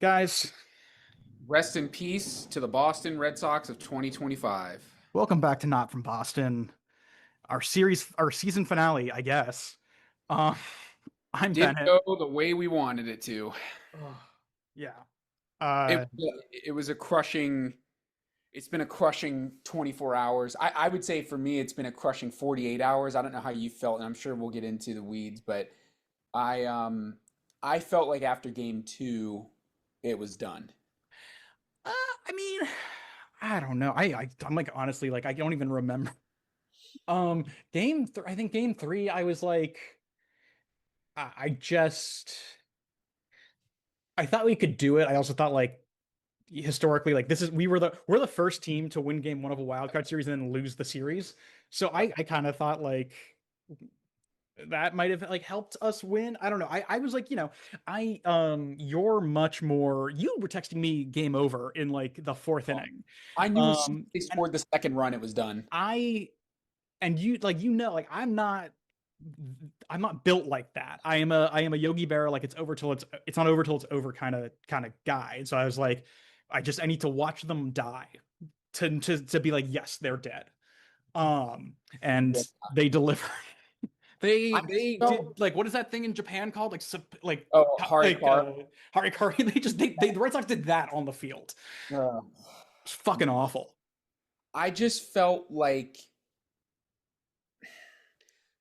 Guys, Rest in peace to the Boston Red Sox of 2025. welcome back to Not From Boston, our season finale, I guess. Uh, I'm Didn't Bennett. go the way we wanted it to. Ugh, yeah. It Uh, it was a crushing. It's been a crushing 24 hours. I would say for me, it's been a crushing 48 hours. I don't know how you felt, and I'm sure we'll get into the weeds, but I um I felt like after game two, it was done. I mean, I don't know. I'm like honestly, like I don't even remember. I think game three, I was like, I just, I thought we could do it. I also thought like historically, like we're the first team to win game one of a wild card series and then lose the series. So I kind of thought like that might have like helped us win. I don't know. I was like, you're much more you were texting me game over in like the fourth inning. I knew as soon as they And scored the second run, it was done. I and you like like I'm not built like that. I am a Yogi Berra, like it's not over till it's over kind of guy. And so I was like, I need to watch them die to be like, yes, they're dead. And Yeah. they deliver. I They felt did like what is that thing in Japan called oh Harikar. harikari. The Red Sox did that on the field. Uh, It's fucking awful. I just felt like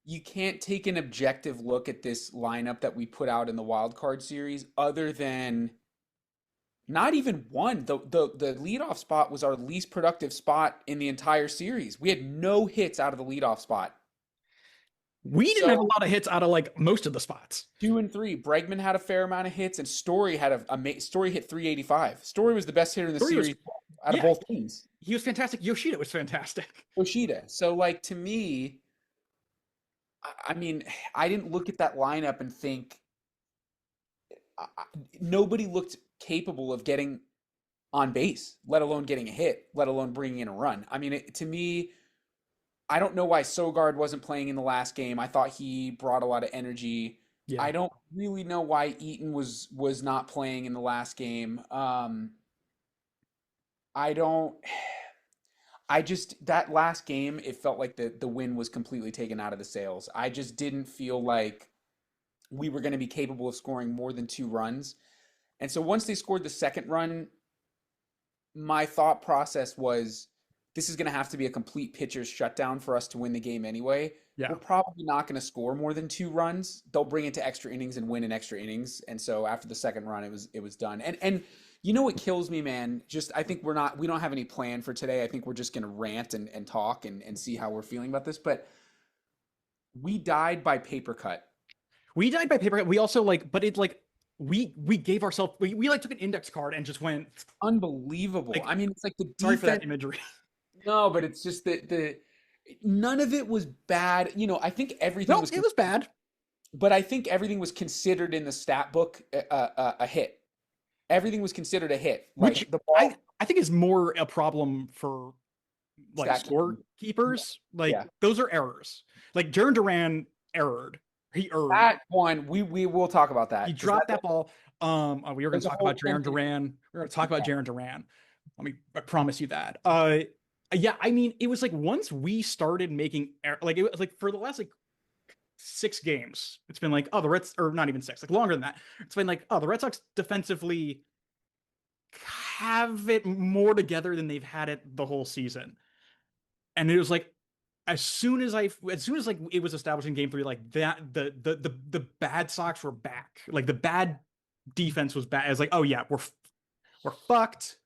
you can't take an objective look at this lineup that we put out in the wild card series other than not even one. The leadoff spot was our least productive spot in the entire series. We had no hits out of the leadoff spot. We didn't have a So lot of hits out of like most of the spots. two and three, Bregman had a fair amount of hits, and Story had Story hit 385. Story was the best hitter in the Story was series out of yeah, both teams. he was fantastic. Yoshida was fantastic. Yoshida. So like to me, I mean, I didn't look at that lineup and think nobody looked capable of getting on base, let alone getting a hit, let alone bringing in a run. I mean, to me, I don't know why Sogard wasn't playing in the last game. I thought he brought a lot of energy. Yeah. I don't really know why Eaton was not playing in the last game. I don't. I just that last game, it felt like the win was completely taken out of the sails. I just didn't feel like we were going to be capable of scoring more than two runs. And so once they scored the second run, my thought process was this is going to have to be a complete pitcher's shutdown for us to win the game anyway. We're Yeah. probably not going to score more than two runs. They'll bring it to extra innings and win in extra innings. And so after the second run, it was done. And you know what kills me, man? Just I think we don't have any plan for today. I think we're just going to rant and talk and see how we're feeling about this. But we died by paper cut. We died by paper. We also like, but it's like we gave ourselves we like took an index card and just went Unbelievable. like I mean, it's like the sorry for that defense. imagery. No, but it's just that the none of it was bad. I think everything No, was, it was bad. but I think everything was considered in the stat book a hit. Everything was considered a hit. Which Like the ball I think is more a problem for like stat keeping. scorekeepers. Like Yeah, those are errors. Like Jaron Duran erred. He erred. that one we will talk about He that because dropped that ball. We were going there's to a talk whole about Jaron sentence. Duran. We're going to talk about Yeah. Jaron Duran. I promise you that. Yeah, I mean, it was like once we started making like it was like for the last like 6 games, it's been like, oh, the Reds, or not even six, like longer than that. It's been like, oh, the Red Sox defensively have it more together than they've had it the whole season. And it was like, as soon as like it was established in game three, like that, the bad Sox were back. Like the bad defense was bad. It's like, oh yeah, we're fucked.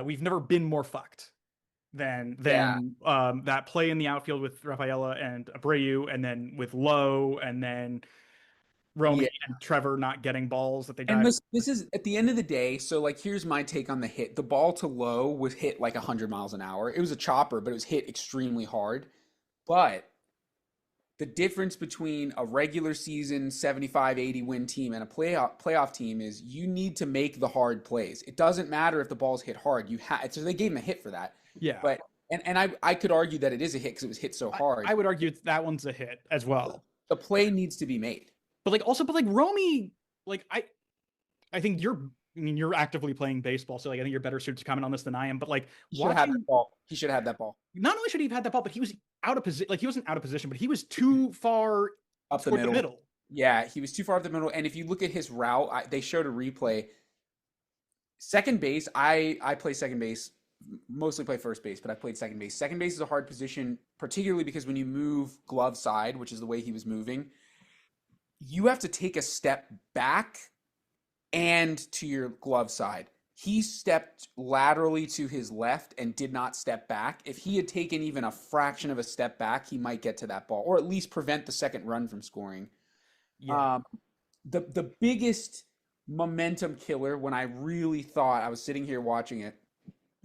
We've never been more fucked Yeah. than that play in the outfield with Rafaela and Abreu, and then with Lowe, and then Romy Yeah. and Trevor not getting balls that they And dive. this is at the end of the day. So like, here's my take on the hit. The ball to Low was hit like 100 miles an hour. It was a chopper, but it was hit extremely hard. But the difference between a regular season 75-80 win team and a playoff team is you need to make the hard plays. It doesn't matter if the ball's hit hard. So they gave him a hit for that. Yeah, But and I could argue that it is a hit because it was hit so hard. I would argue that one's a hit as well. The play needs to be made. But like also, but like Romy, like I think you're I mean, you're actively playing baseball, so like I think you're better suited to comment on this than I am. But like He should have had that watching, ball. He should have had that ball not only should he have had that ball, but he was out of position. Like he wasn't out of position, but he was too far up the toward the middle. middle. Yeah, he was too far up the middle. And if you look at his route, they showed a replay. Second base, I play second base, mostly play first base, but I played second base. Second base is a hard position, particularly because when you move glove side, which is the way he was moving, you have to take a step back and to your glove side. He stepped laterally to his left and did not step back. If he had taken even a fraction of a step back, he might get to that ball, or at least prevent the second run from scoring. Yeah. The biggest momentum killer when I really thought I was sitting here watching it.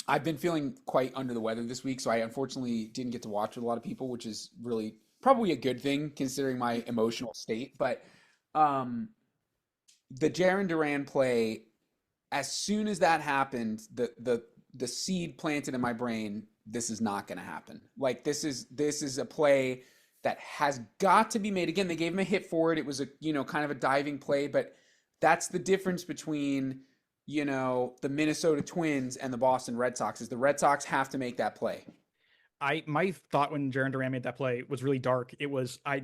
I've been feeling quite under the weather this week, so I unfortunately didn't get to watch with a lot of people, which is really probably a good thing considering my emotional state. But the Jaron Duran play, as soon as that happened, the seed planted in my brain, this is not going to happen. Like this is a play that has got to be made. Again, they gave him a hit for it. It was a, kind of a diving play, but that's the difference between, the Minnesota Twins and the Boston Red Sox is the Red Sox have to make that play. My thought when Jaron Duran made that play was really dark. It was he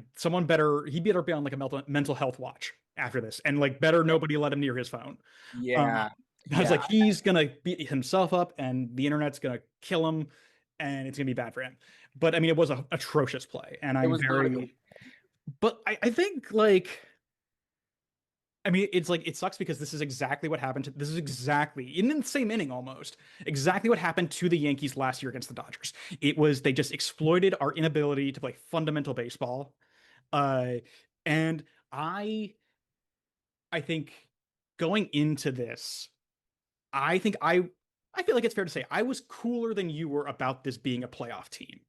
better be on like a mental health watch after this, and like better nobody let him near his phone. Yeah. I was Yeah. like, he's gonna beat himself up, and the internet's gonna kill him, and it's gonna be bad for him. But I mean, it was an atrocious play, and It I'm was not a good. very. But I think like. I mean, it's like it sucks because this is exactly what happened. This is exactly in the same inning almost exactly what happened to the Yankees last year against the Dodgers. It was they just exploited our inability to play fundamental baseball, uh, and I think going into this, I think I feel like it's fair to say I was cooler than you were about this being a playoff team.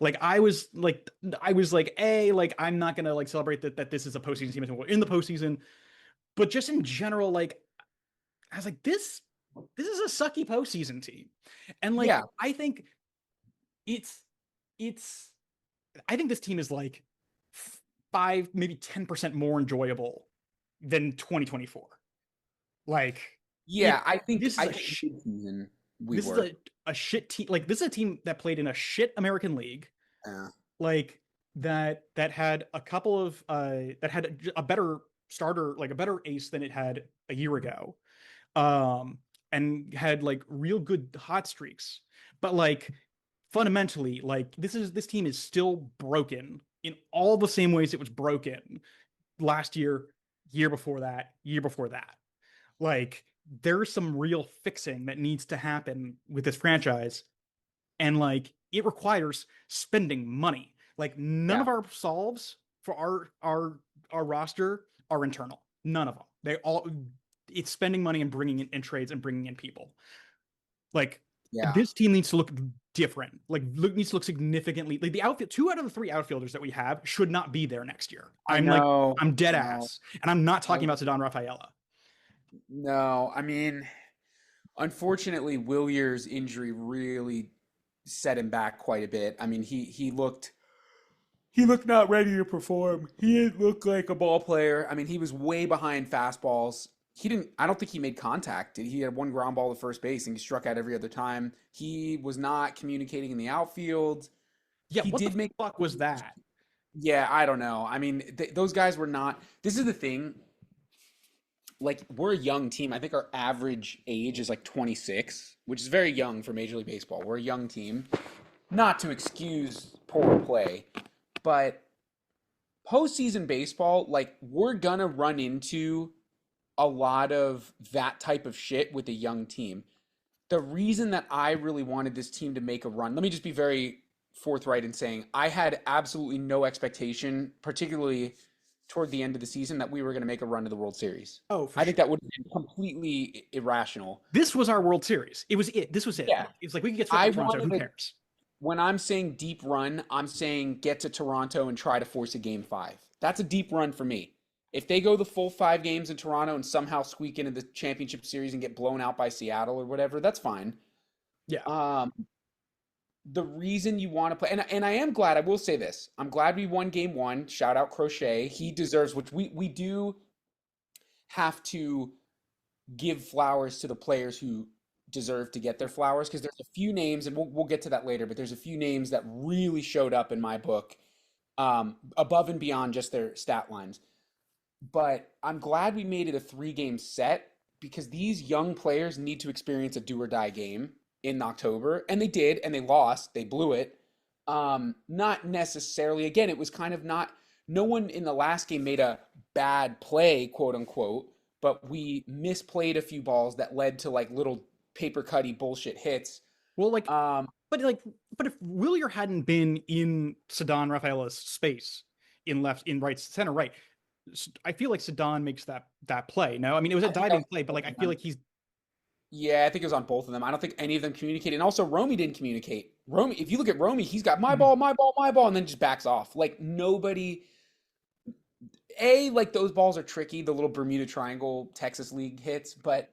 Like I was like, like I'm not gonna like celebrate that this is a postseason team and we're in the postseason, but just in general, like I was like, this is a sucky postseason team. And like Yeah. I think it's it's I think this team is like 5, maybe 10% more enjoyable than 2024. Like it Yeah. I think this is I a think this season we this is were. a shit team. Like this is a team that played in a shit American League. Yeah. Like that had a couple of that had a better starter, like a better ace than it had a year ago. And had like real good hot streaks. But like fundamentally, like this team is still broken in all the same ways it was broken last year, year before that, year before that. Like there's some real fixing that needs to happen with this franchise, and like it requires spending money. Like none Yeah. of our solves for our roster are internal. None of them. They all it's spending money and bringing in trades and bringing in people. Like Yeah. this team needs to look different. Like needs to look significantly like the outfield. 2 out of the 3 outfielders that we have should not be there next year. I know. I'm dead No. ass, and I'm not I talking about Cedon Rafaela. no. I mean, unfortunately, Willier's injury really set him back quite a bit. I mean, he looked not ready to perform. He didn't look like a ball player. I mean, he was way behind fastballs. He didn't. I don't think he made contact. He had one ground ball to first base, and he struck out every other time. He was not communicating in the outfield. Yeah, He what the did make. fuck was that? Yeah, I don't know. I mean, those guys were not. This is the thing. Like, we're a young team. I think our average age is like 26, which is very young for Major League Baseball. We're a young team. Not to excuse poor play, but postseason baseball, like, we're gonna run into a lot of that type of shit with a young team. The reason that I really wanted this team to make a run, let me just be very forthright in saying I had absolutely no expectation, particularly toward the end of the season, that we were going to make a run to the World Series. Oh, for I sure. think that would have been completely irrational. This was our World Series. It was it. This was it. Yeah. It's like we could get swept I by Toronto. Who wanted a, cares? when I'm saying deep run, I'm saying get to Toronto and try to force a game 5. That's a deep run for me. If they go the full 5 games in Toronto and somehow squeak into the championship series and get blown out by Seattle or whatever, that's fine. Yeah. The reason you want to play, and I am glad, I will say this, I'm glad we won game 1. Shout out Crochet. He deserves, which we do have to give flowers to the players who deserve to get their flowers, because there's a few names, and we'll get to that later, but there's a few names that really showed up in my book, above and beyond just their stat lines. But I'm glad we made it a 3-game set, because these young players need to experience a do or die game in October, and they did, and they lost, they blew it. Not necessarily, again, it was kind of not, no one in the last game made a bad play, quote unquote, but we misplayed a few balls that led to like little paper cutty bullshit hits. Well, like, Um, but if Willier hadn't been in Sadan Rafaela's space in left, in right, center, right, I feel like Sadan makes that play. No, I mean it was a I think that diving was play, but both like I of feel them. like he's Yeah, I think it was on both of them. I don't think any of them communicated. And also, Romy didn't communicate. Romy, if you look at Romy, he's got my Mhm. ball, my ball, my ball, and then just backs off. Like nobody. Like those balls are tricky, the little Bermuda Triangle Texas League hits, but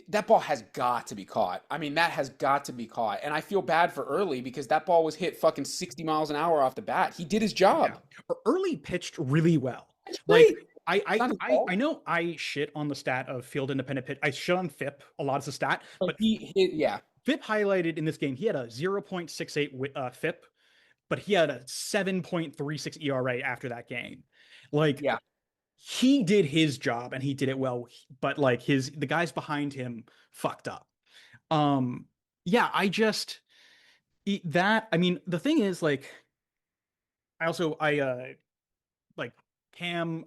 that ball has got to be caught. I mean, that has got to be caught. And I feel bad for Early, because that ball was hit fucking 60 miles an hour off the bat. He did his Yeah. job. Early pitched really well. It's Like great. It's not his I fault. know I shit on the stat of field independent pitch. I shit on FIP a lot as a stat, But but he hit, yeah. FIP highlighted in this game. He had a 0.68 FIP, but he had a 7.36 ERA after that game. Like Yeah. he did his job and he did it well, but like the guys behind him fucked up. Um yeah, that, I mean, the thing is, like, I like Cam,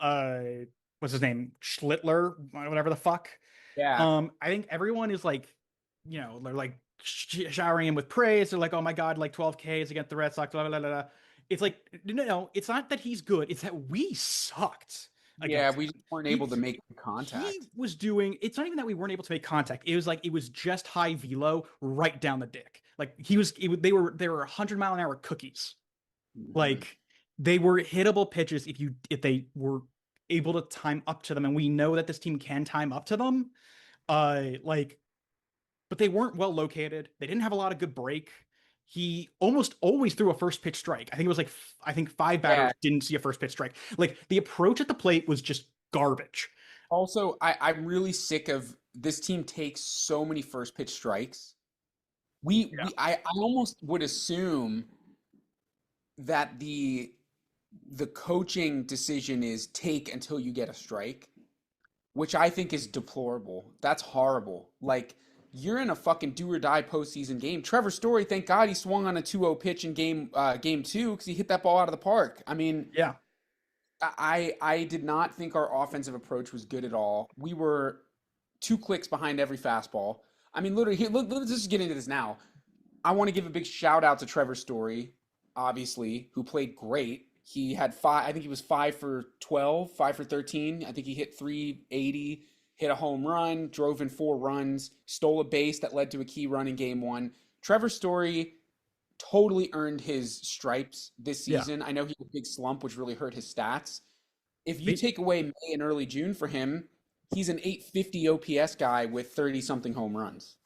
what's his name, Schlittler, whatever the fuck. Yeah. I think everyone is like, they're like showering him with praise. They're like, oh my god, like 12 Ks against the Red Sox, blah blah blah blah. It's like, no, it's not that he's good, it's that we sucked Yeah, against we him. just weren't he able to make he contact. was doing, it's not even that we weren't able to make contact, it was just high velo right down the dick. Like they were 100-mile-an-hour cookies. Mhm. Like they were hittable pitches if they were able to time up to them, and we know that this team can time up to them. Like, but they weren't well located. They didn't have a lot of good break. He almost always threw a first pitch strike. I think it was like I think 5 batters Yeah. didn't see a first pitch strike. Like the approach at the plate was just garbage. Also, I'm really sick of this team takes so many first pitch strikes. I almost would assume that the coaching decision is take until you get a strike, which I think is deplorable. That's horrible. Like you're in a fucking do or die postseason game. Trevor Story, thank God he swung on a 2-0 pitch in game 2, because he hit that ball out of the park. I mean, Yeah. I did not think our offensive approach was good at all. We were 2 clicks behind every fastball. I mean, literally, let's just get into this now. I want to give a big shout out to Trevor Story, obviously, who played great. He had five, I think he was 5 for 12, 5 for 13. I think he hit 380, hit a home run, drove in 4 runs, stole a base that led to a key run in game 1. Trevor Story totally earned his stripes this Yeah. season. I know he had a big slump, which really hurt his stats. If you They, take away May and early June for him, he's an 850 OPS guy with 30 something home runs.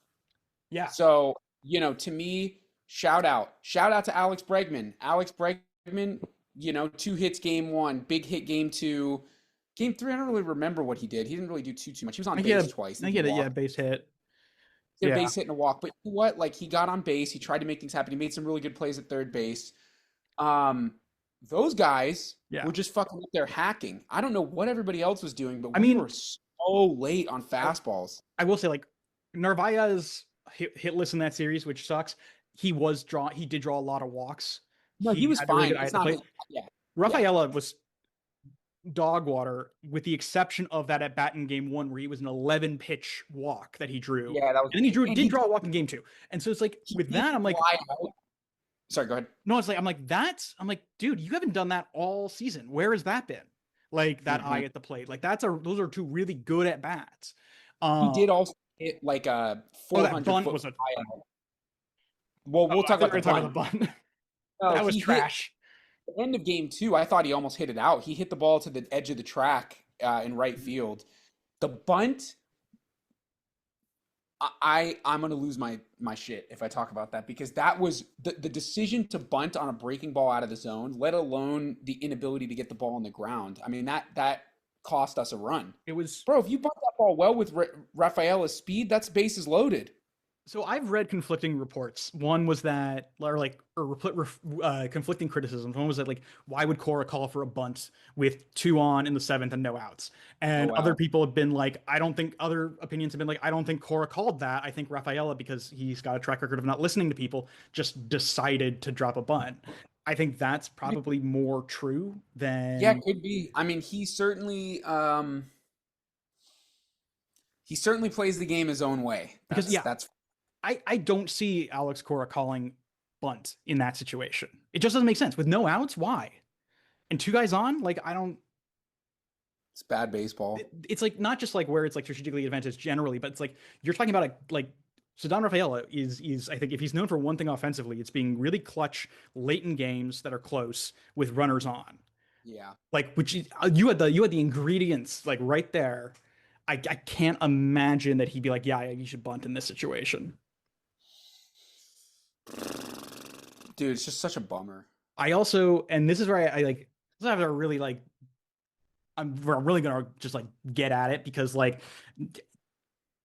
yeah. So, to me, shout out to Alex Bregman. Alex Bregman, 2 hits game 1, big hit game 2. Game 3, I don't really remember what he did. He didn't really do too much. He was on base twice. I I think he get it. Yeah, walked. base hit. He had a Yeah. base hit and a walk. But you know what? Like he got on base. He tried to make things happen. He made some really good plays at third base. Um, those guys Yeah. were just fucking up there hacking. I don't know what everybody else was doing, but I we mean, were so late on fastballs. I will say, like, Narvaez hitless in that series, which sucks. He did draw a lot of walks. No, he He was had a really fine. good eye It's at the not plate. his, yeah, yeah. Rafaela was dog water, with the exception of that at bat in game 1 where he was an 11 pitch walk that he drew. Yeah, that was And then he and did draw a walk in game 2. And so it's like, he with did that, I'm like, fly out. Sorry, go ahead. no, it's like, I'm like, dude, you haven't done that all season. Where has that been? Like that Mhm. eye at the plate. Like those are two really good at bats. He Um, did also hit like a oh, that 400 bunt foot was a, fly out. Well, oh, we'll I talk thought about we the were talking about bunt. the bunt. No, That was he hit trash. the end of game 2. I thought he almost hit it out. He hit the ball to the edge of the track in right field. The bunt, I'm gonna lose my shit if I talk about that, because that was the decision to bunt on a breaking ball out of the zone, let alone the inability to get the ball on the ground. I mean that cost us a run. It was Bro, if you bunt that ball well with Rafaela's speed, that's bases loaded. So I've read conflicting reports. One was that, or like, conflicting criticisms. One was that, like, why would Cora call for a bunt with two on in the seventh and no outs? Oh And other wow. people have been like, I don't think, other opinions have been like, I don't think Cora called that. I think Rafaela, because he's got a track record of not listening to people, just decided to drop a bunt. I think that's probably more true Yeah, than could be. I mean, he certainly plays the game his own way. because, That's yeah, that's I don't see Alex Cora calling bunt in that situation. It just doesn't make sense. With no outs, why? And two guys on, like I don't. it's bad baseball. It's like not just like where it's like strategically advantage generally, but it's like you're talking about like so Don Rafaela is I think if he's known for one thing offensively, it's being really clutch late in games that are close with runners on. Yeah. Like which you had the ingredients like right there. I can't imagine that he'd be like, yeah, you should bunt in this situation. Dude, it's just such a bummer. I also, and this is where I like, this is have to really like, we're really gonna just like get at it because like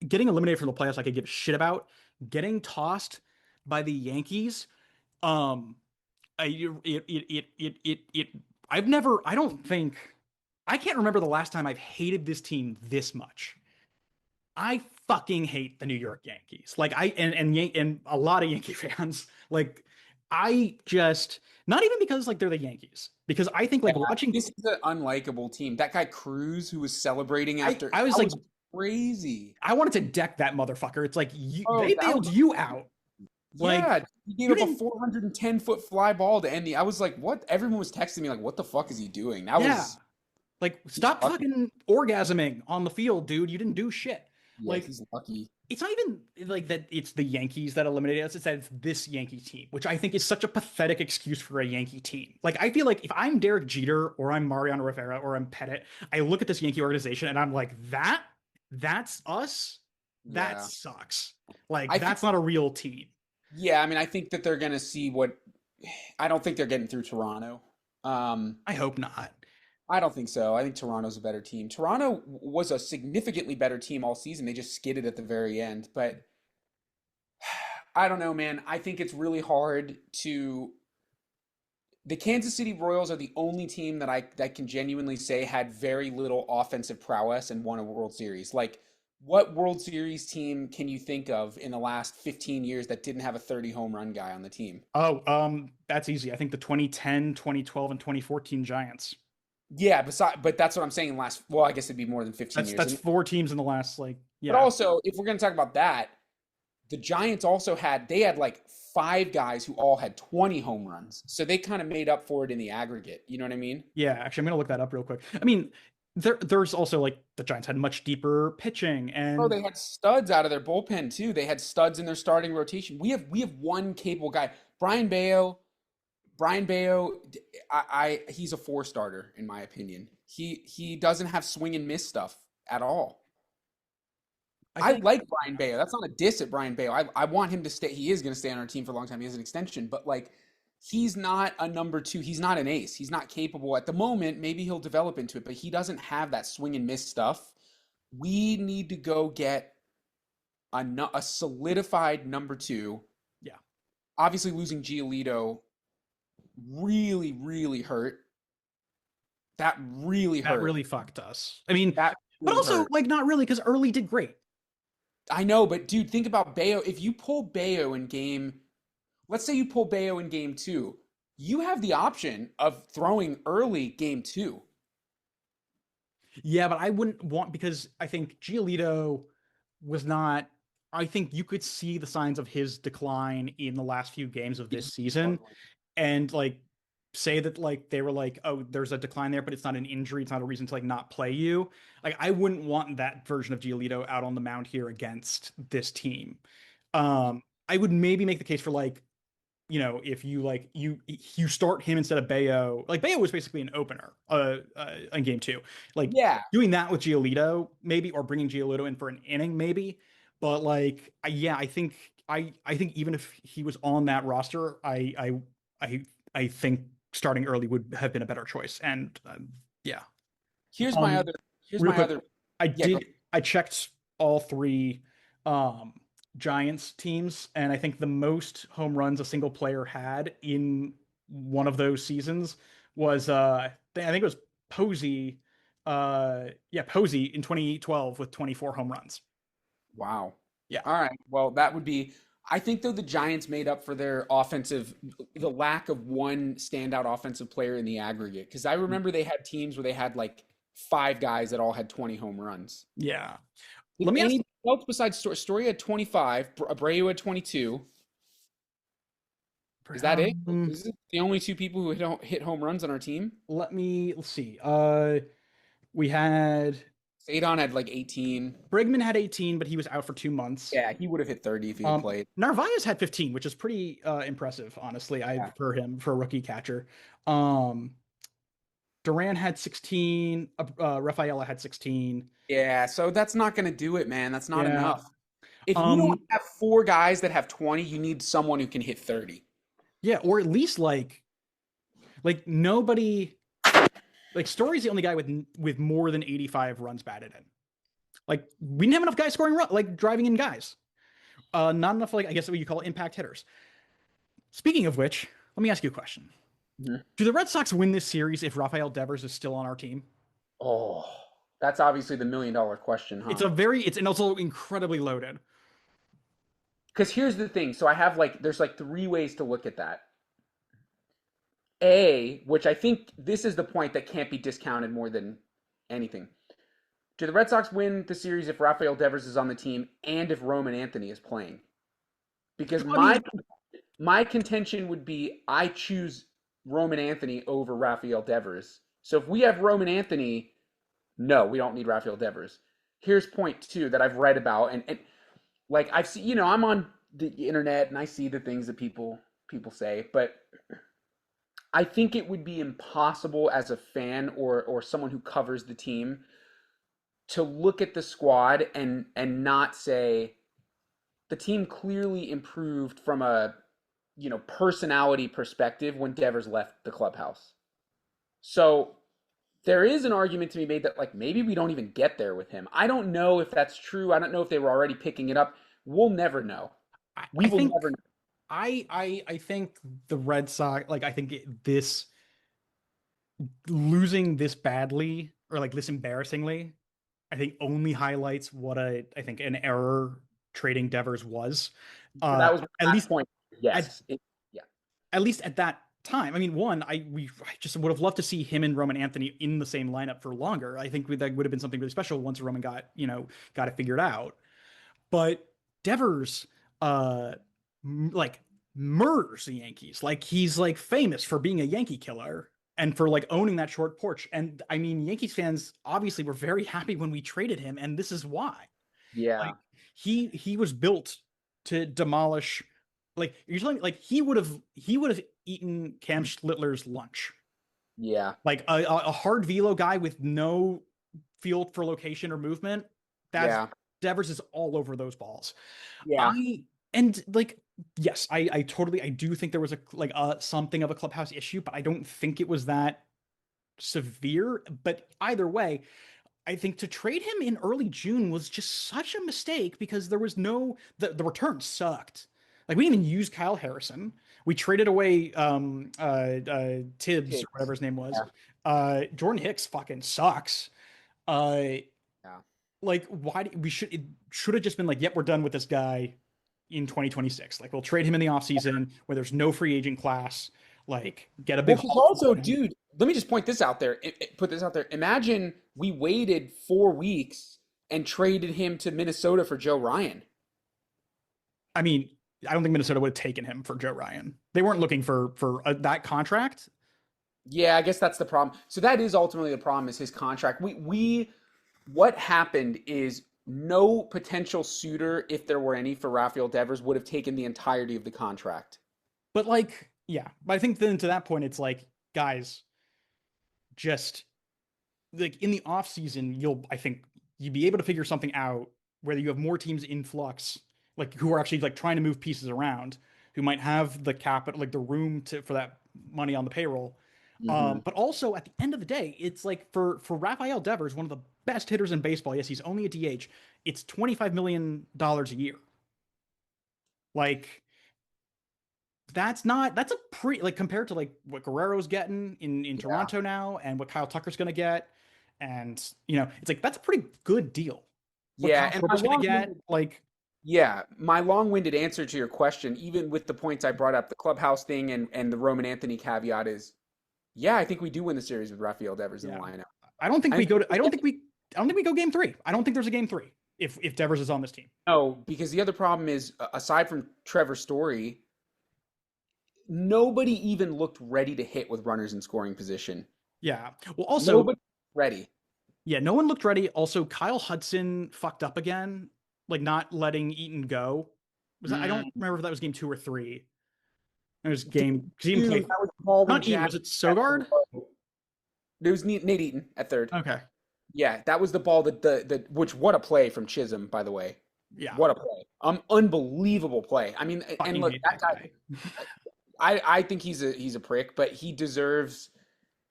getting eliminated from the playoffs, I could give a shit about. Getting tossed by the Yankees, um, it I've never, I don't think, I can't remember the last time I've hated this team this much. I fucking hate the New York Yankees. Like and a lot of Yankee fans. Like I just not even because like they're the Yankees. Because I think Yeah, like watching this is an unlikable team. That guy Cruz who was celebrating after I was that like was crazy. I wanted to deck that motherfucker. It's like Oh, they that bailed was you out. Like yeah. He gave you up a didn't 410-foot fly ball to end the. I was like, what? Everyone was texting me like, what the fuck is he doing? That yeah. was Like he's stop lucky. fucking orgasming on the field, dude. You didn't do shit. Yeah, Like he's lucky. it's not even like that it's the Yankees that eliminated us. It's that it's this Yankee team, which I think is such a pathetic excuse for a Yankee team. Like, I feel like if I'm Derek Jeter or I'm Mariano Rivera or I'm Pettit, I look at this Yankee organization and I'm like, that's us? That Yeah. sucks. Like, I think that's not a real team. yeah, I mean, I think that they're gonna see what I don't think they're getting through Toronto. Um, I hope not. I don't think so. I think Toronto's a better team. Toronto was a significantly better team all season. They just skidded at the very end. But I don't know, man. I think it's really hard to. The Kansas City Royals are the only team that can genuinely say had very little offensive prowess and won a World Series. Like, what World Series team can you think of in the last 15 years that didn't have a 30 home run guy on the team? Oh, that's easy. I think the 2010, 2012, and 2014 Giants. Yeah, but that's what I'm saying. Last, well, I guess it'd be more than 15 years. That's four teams in the last like But yeah. also, if we're going to talk about that, the Giants also had like five guys who all had 20 home runs. So they kind of made up for it in the aggregate. You know what I mean? Yeah, actually, I'm gonna look that up real quick. I mean, there's also like the Giants had much deeper pitching, Oh, and they had studs out of their bullpen too. They had studs in their starting rotation. We have one capable guy, Brian Bayo. Brian Bayo, he's a four starter in my opinion. He doesn't have swing and miss stuff at all. I I feel like like Brian Bayo. That's not a diss at Brian Bayo. I want him to stay. He is going to stay on our team for a long time. He has an extension, but like, he's not a number two. He's not an ace. He's not capable at the moment. Maybe he'll develop into it, but he doesn't have that swing and miss stuff. We need to go get a solidified number two. yeah, Obviously, losing Giolito really, really hurt. That really that hurt. really fucked us. I mean, That but really also hurt. like not really because Early did great. I know, but dude, think about Bayo. If you pull Bayo in game, let's say you pull Bayo in game two, you have the option of throwing early game two. Yeah, but I wouldn't want because I think Giolito was not. I think you could see the signs of his decline in the last few games of He this was season, struggling. and like say that like they were like, oh, there's a decline there, but it's not an injury. It's not a reason to like not play you. Like I wouldn't want that version of Giolito out on the mound here against this team. I would maybe make the case for like, if you like you start him instead of Bayo. Like Bayo was basically an opener in game two. Like Yeah. doing that with Giolito maybe, or bringing Giolito in for an inning maybe. But like, yeah, I think even if he was on that roster, I think starting early would have been a better choice. And yeah, Here's my um, other here's real my quick, other. I Yeah, go did. I checked all three um, Giants teams, and I think the most home runs a single player had in one of those seasons was I think it was Posey. Yeah, Posey in 2012 with 24 home runs. Wow. Yeah. All right. Well, that would be. I think though the Giants made up for their offensive, the lack of one standout offensive player in the aggregate. Because I remember they had teams where they had like five guys that all had 20 home runs. Yeah. Did Let me ask. anybody else besides Story had 25, Abreu had 22? Is that it? Um, Is it the only two people who hit home runs on our team? let's see. We had Sadon had like 18. Bregman had 18, but he was out for 2 months. Yeah, he would have hit 30 if he had played. Narvaez had 15, which is pretty impressive, honestly. Yeah. For him for a rookie catcher. Um, Duran had 16. Rafaela had 16. Yeah, so that's not going to do it, man. That's not Yeah. enough. If you don't Um, have four guys that have 20, you need someone who can hit 30. yeah, or at least nobody like Story's the only guy with more than 85 runs batted in. Like we didn't have enough guys scoring like driving in guys. Not enough like I guess what you call impact hitters. Speaking of which, let me ask you a question. Mhm. Do the Red Sox win this series if Rafael Devers is still on our team? Oh, that's obviously the $1 million question, huh? It's and also incredibly loaded. Because here's the thing. So I have like, there's like three ways to look at that. A, which I think this is the point that can't be discounted more than anything. Do the Red Sox win the series if Rafael Devers is on the team and if Roman Anthony is playing? Because I mean, my contention would be I choose Roman Anthony over Rafael Devers. So if we have Roman Anthony, no, we don't need Rafael Devers. Here's point two that I've read about, and like I've seen, I'm on the internet and I see the things that people say, but I think it would be impossible as a fan or someone who covers the team to look at the squad and not say the team clearly improved from a personality perspective when Devers left the clubhouse. So there is an argument to be made that like maybe we don't even get there with him. I don't know if that's true. I don't know if they were already picking it up. We'll never know. We I will think never know. I think the Red Sox like I think this losing this badly or like this embarrassingly, I think only highlights what I think an error trading Devers was. So that was my At last least point. at Yes. Yeah. at least at that time. I mean, I just would have loved to see him and Roman Anthony in the same lineup for longer. I think that would have been something really special once Roman got it figured out. But Devers, like murders the Yankees. Like he's like famous for being a Yankee killer and for like owning that short porch. And I mean, Yankees fans obviously were very happy when we traded him, and this is why. Yeah. Like he was built to demolish. Like you're telling me, like he would have eaten Cam Schlittler's lunch. Yeah. Like a hard velo guy with no field for location or movement. That's Yeah. Devers is all over those balls. Yeah. I and like yes, I totally I do think there was something of a clubhouse issue, but I don't think it was that severe. But either way, I think to trade him in early June was just such a mistake because there was the return sucked. Like we didn't even use Kyle Harrison. We traded away Tibbs or whatever his name was. Yeah. Jordan Hicks fucking sucks. Uh Yeah. like we should have just been like, yep, we're done with this guy in 2026. Like we'll trade him in the offseason where there's no free agent class. Like get a Well, big because haul also, for him. dude, let me just point this out there. Put this out there. Imagine we waited 4 weeks and traded him to Minnesota for Joe Ryan. I mean, I don't think Minnesota would have taken him for Joe Ryan. They weren't looking for that contract. Yeah, I guess that's the problem. So that is ultimately the problem is his contract. We what happened is no potential suitor, if there were any for Rafael Devers, would have taken the entirety of the contract. But like, yeah, but I think then to that point, it's like, guys, just like in the off season, I think you'd be able to figure something out whether you have more teams in flux, like who are actually like trying to move pieces around, who might have the capital, like the room for that money on the payroll. Mm-hmm. But also at the end of the day, it's like for Rafael Devers, one of the best hitters in baseball. Yes, he's only a DH. It's $25 million a year. Like that's a pretty like compared to like what Guerrero's getting in Yeah. Toronto now and what Kyle Tucker's gonna get. And it's like that's a pretty good deal. What Yeah, Kyle and Korver's gonna get, like my long-winded answer to your question, even with the points I brought up, the clubhouse thing and the Roman Anthony caveat is, yeah, I think we do win the series with Rafael Devers in the yeah. lineup. I don't think I we mean, go to I don't think we go game three. I don't think there's a game three if Devers is on this team. no, because the other problem is, aside from Trevor Story, nobody even looked ready to hit with runners in scoring position. Yeah. Well, also, Nobody ready. yeah, no one looked ready. Also, Kyle Hudson fucked up again, like not letting Eaton go. I don't Mm. remember if that was game two or three. It was game because he didn't Dude, play. that was the ball when Not Eaton. Jack Was it got so Sogard? low. There was Nate Eaton at third. Okay. Yeah, that was the ball that which what a play from Chisholm, by the way. Yeah. What a play. Unbelievable play. I mean, and Fucking look, hate that that guy, guy. I think he's a prick, but he deserves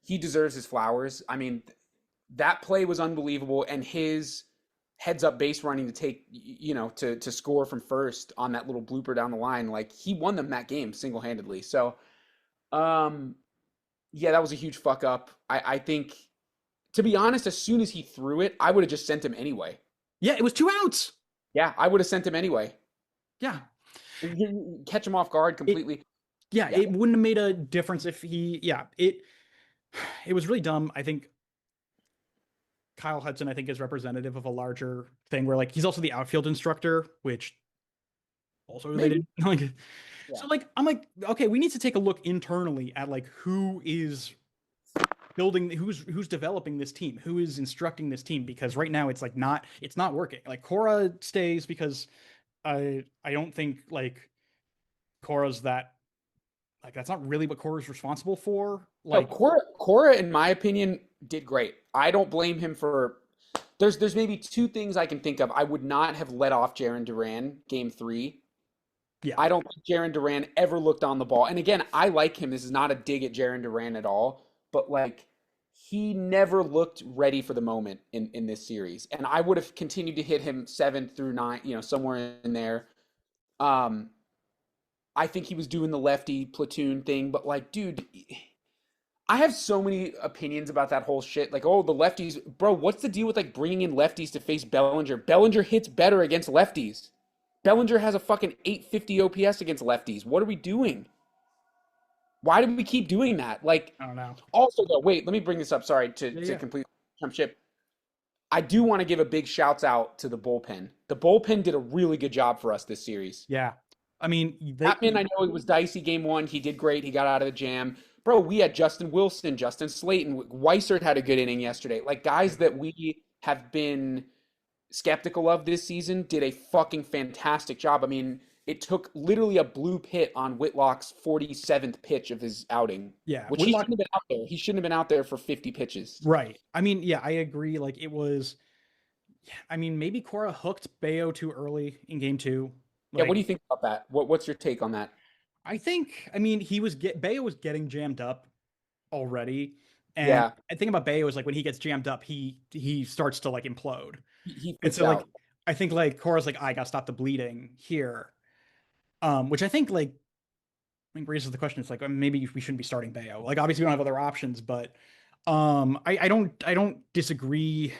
his flowers. I mean, that play was unbelievable, and his heads up base running to take to score from first on that little blooper down the line, like he won them that game single-handedly. So, yeah, that was a huge fuck up. I think, to be honest, as soon as he threw it, I would have just sent him anyway. Yeah, it was 2 outs. Yeah, I would have sent him anyway. Yeah. Catch him off guard It, completely. yeah, Yeah. it wouldn't have made a difference if he. Yeah, it was really dumb. I think Kyle Hudson, I think, is representative of a larger thing where like he's also the outfield instructor, which also Maybe. related. Like, Yeah. so like I'm like, okay, we need to take a look internally at like who is building, who's developing this team, who is instructing this team, because right now it's like it's not working. Like Cora stays because I don't think like Cora's that like that's not really what Cora's responsible for. No, Like, Cora, in my opinion, did great. I don't blame him for. There's maybe two things I can think of. I would not have let off Jaron Duran game three. yeah, I don't think Jaron Duran ever looked on the ball. And again, I like him. This is not a dig at Jaron Duran at all, but like he never looked ready for the moment in this series. And I would have continued to hit him 7 through 9, somewhere in there. Um, I think he was doing the lefty platoon thing, but like, dude, I have so many opinions about that whole shit. Like, oh, the lefties, bro. What's the deal with like bringing in lefties to face Bellinger? Bellinger hits better against lefties. Bellinger has a fucking 850 OPS against lefties. What are we doing? Why do we keep doing that? Like, I don't know. also though, wait, let me bring this up. Sorry to Yeah. completely jump ship. I do want to give a big shouts out to the bullpen. The bullpen did a really good job for us this series. Yeah. I mean, Chapman, I know it was dicey game one. He did great. He got out of the jam. Bro, we had Justin Wilson, Justin Slayton. Weissert had a good inning yesterday. Like, guys that we have been skeptical of this season did a fucking fantastic job. I mean, it took literally a blue pit on Whitlock's 47th pitch of his outing, yeah, which he shouldn't have been out there. He shouldn't have been out there for 50 pitches. right. I mean, yeah, I agree. Like it was. I mean, maybe Cora hooked Bayo too early in game two. Yeah, what Like, do you think about that? What's your take on that? I think. I mean, Bayo was getting jammed up already, and Yeah, I think about Bayo is like when he gets jammed up, he starts to like implode, he and flips so like out. I think like Cora's like I gotta stop the bleeding here, which I think like raises the question. It's like maybe we shouldn't be starting Bayo. Like obviously we don't have other options, but I don't disagree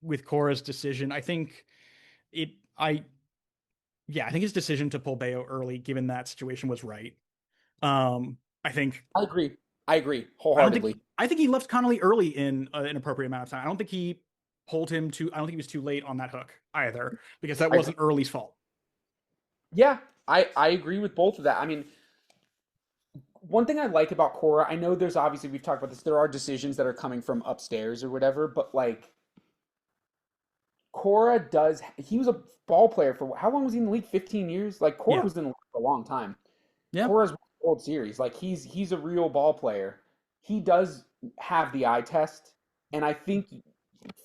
with Cora's decision. I think it I yeah, I think his decision to pull Bayo early, given that situation, was right. I think I agree. I agree I don't think wholeheartedly. I think he left Connolly early in an appropriate amount of time. I don't think he pulled him too. I don't think he was too late on that hook either, because that I, wasn't Early's fault. yeah, I agree with both of that. I mean, one thing I like about Cora, I know there's obviously, we've talked about this, there are decisions that are coming from upstairs or whatever, but like Cora does, he was a ball player for how long was he in the league? 15 years? Like Cora Yeah. was in the league for a long time. Yep. Cora's won the World Series. Like he's a real ball player. He does have the eye test, and I think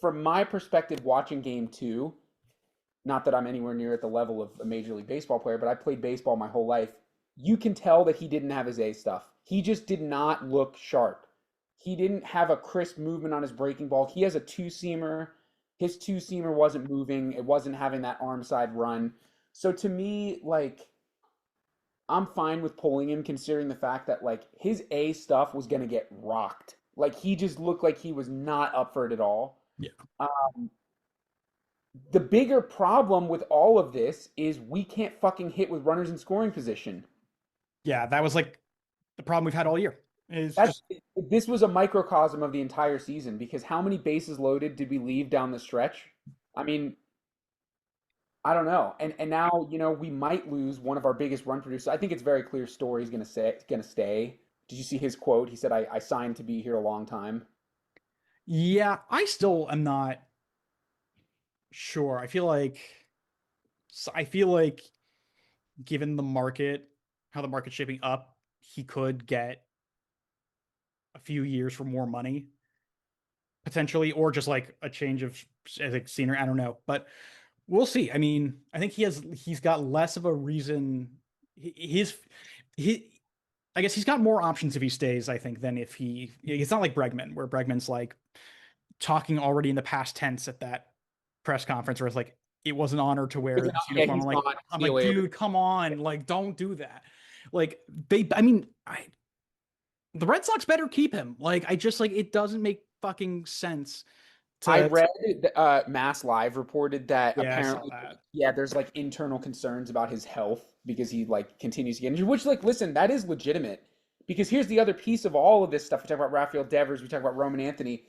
from my perspective, watching game two, not that I'm anywhere near at the level of a Major League Baseball player, but I played baseball my whole life. You can tell that he didn't have his A stuff. He just did not look sharp. He didn't have a crisp movement on his breaking ball. He has a two-seamer. His two-seamer wasn't moving. It wasn't having that arm side run. So to me, like, I'm fine with pulling him considering the fact that like his A stuff was gonna get rocked. Like he just looked like he was not up for it at all. Yeah. Um, the bigger problem with all of this is we can't fucking hit with runners in scoring position. Yeah, that was like the problem we've had all year. It's That's just this was a microcosm of the entire season because how many bases loaded did we leave down the stretch? I mean, I don't know. And now, we might lose one of our biggest run producers. I think it's very clear Story's gonna stay. Did you see his quote? He said, I signed to be here a long time. yeah, I still am not sure. I feel like given the market, how the market's shaping up, he could get a few years for more money potentially, or just like a change of like scenery. I don't know, but we'll see. I mean, I think he's got less of a reason. His he I guess he's got more options if he stays, I think, than if it's not like Bregman, where Bregman's like talking already in the past tense at that press conference where it's like it was an honor to wear this Yeah, uniform. he's I'm like, gone. I'm See you like, later. dude, come on, like, don't do that. Like I mean, the Red Sox better keep him. Like, I just like it doesn't make fucking sense I to read Mass Live reported that yeah, I saw apparently, that. yeah, there's like internal concerns about his health because he like continues to get injured. Which, like, listen, that is legitimate. Because here's the other piece of all of this stuff. We talk about Rafael Devers, we talk about Roman Anthony.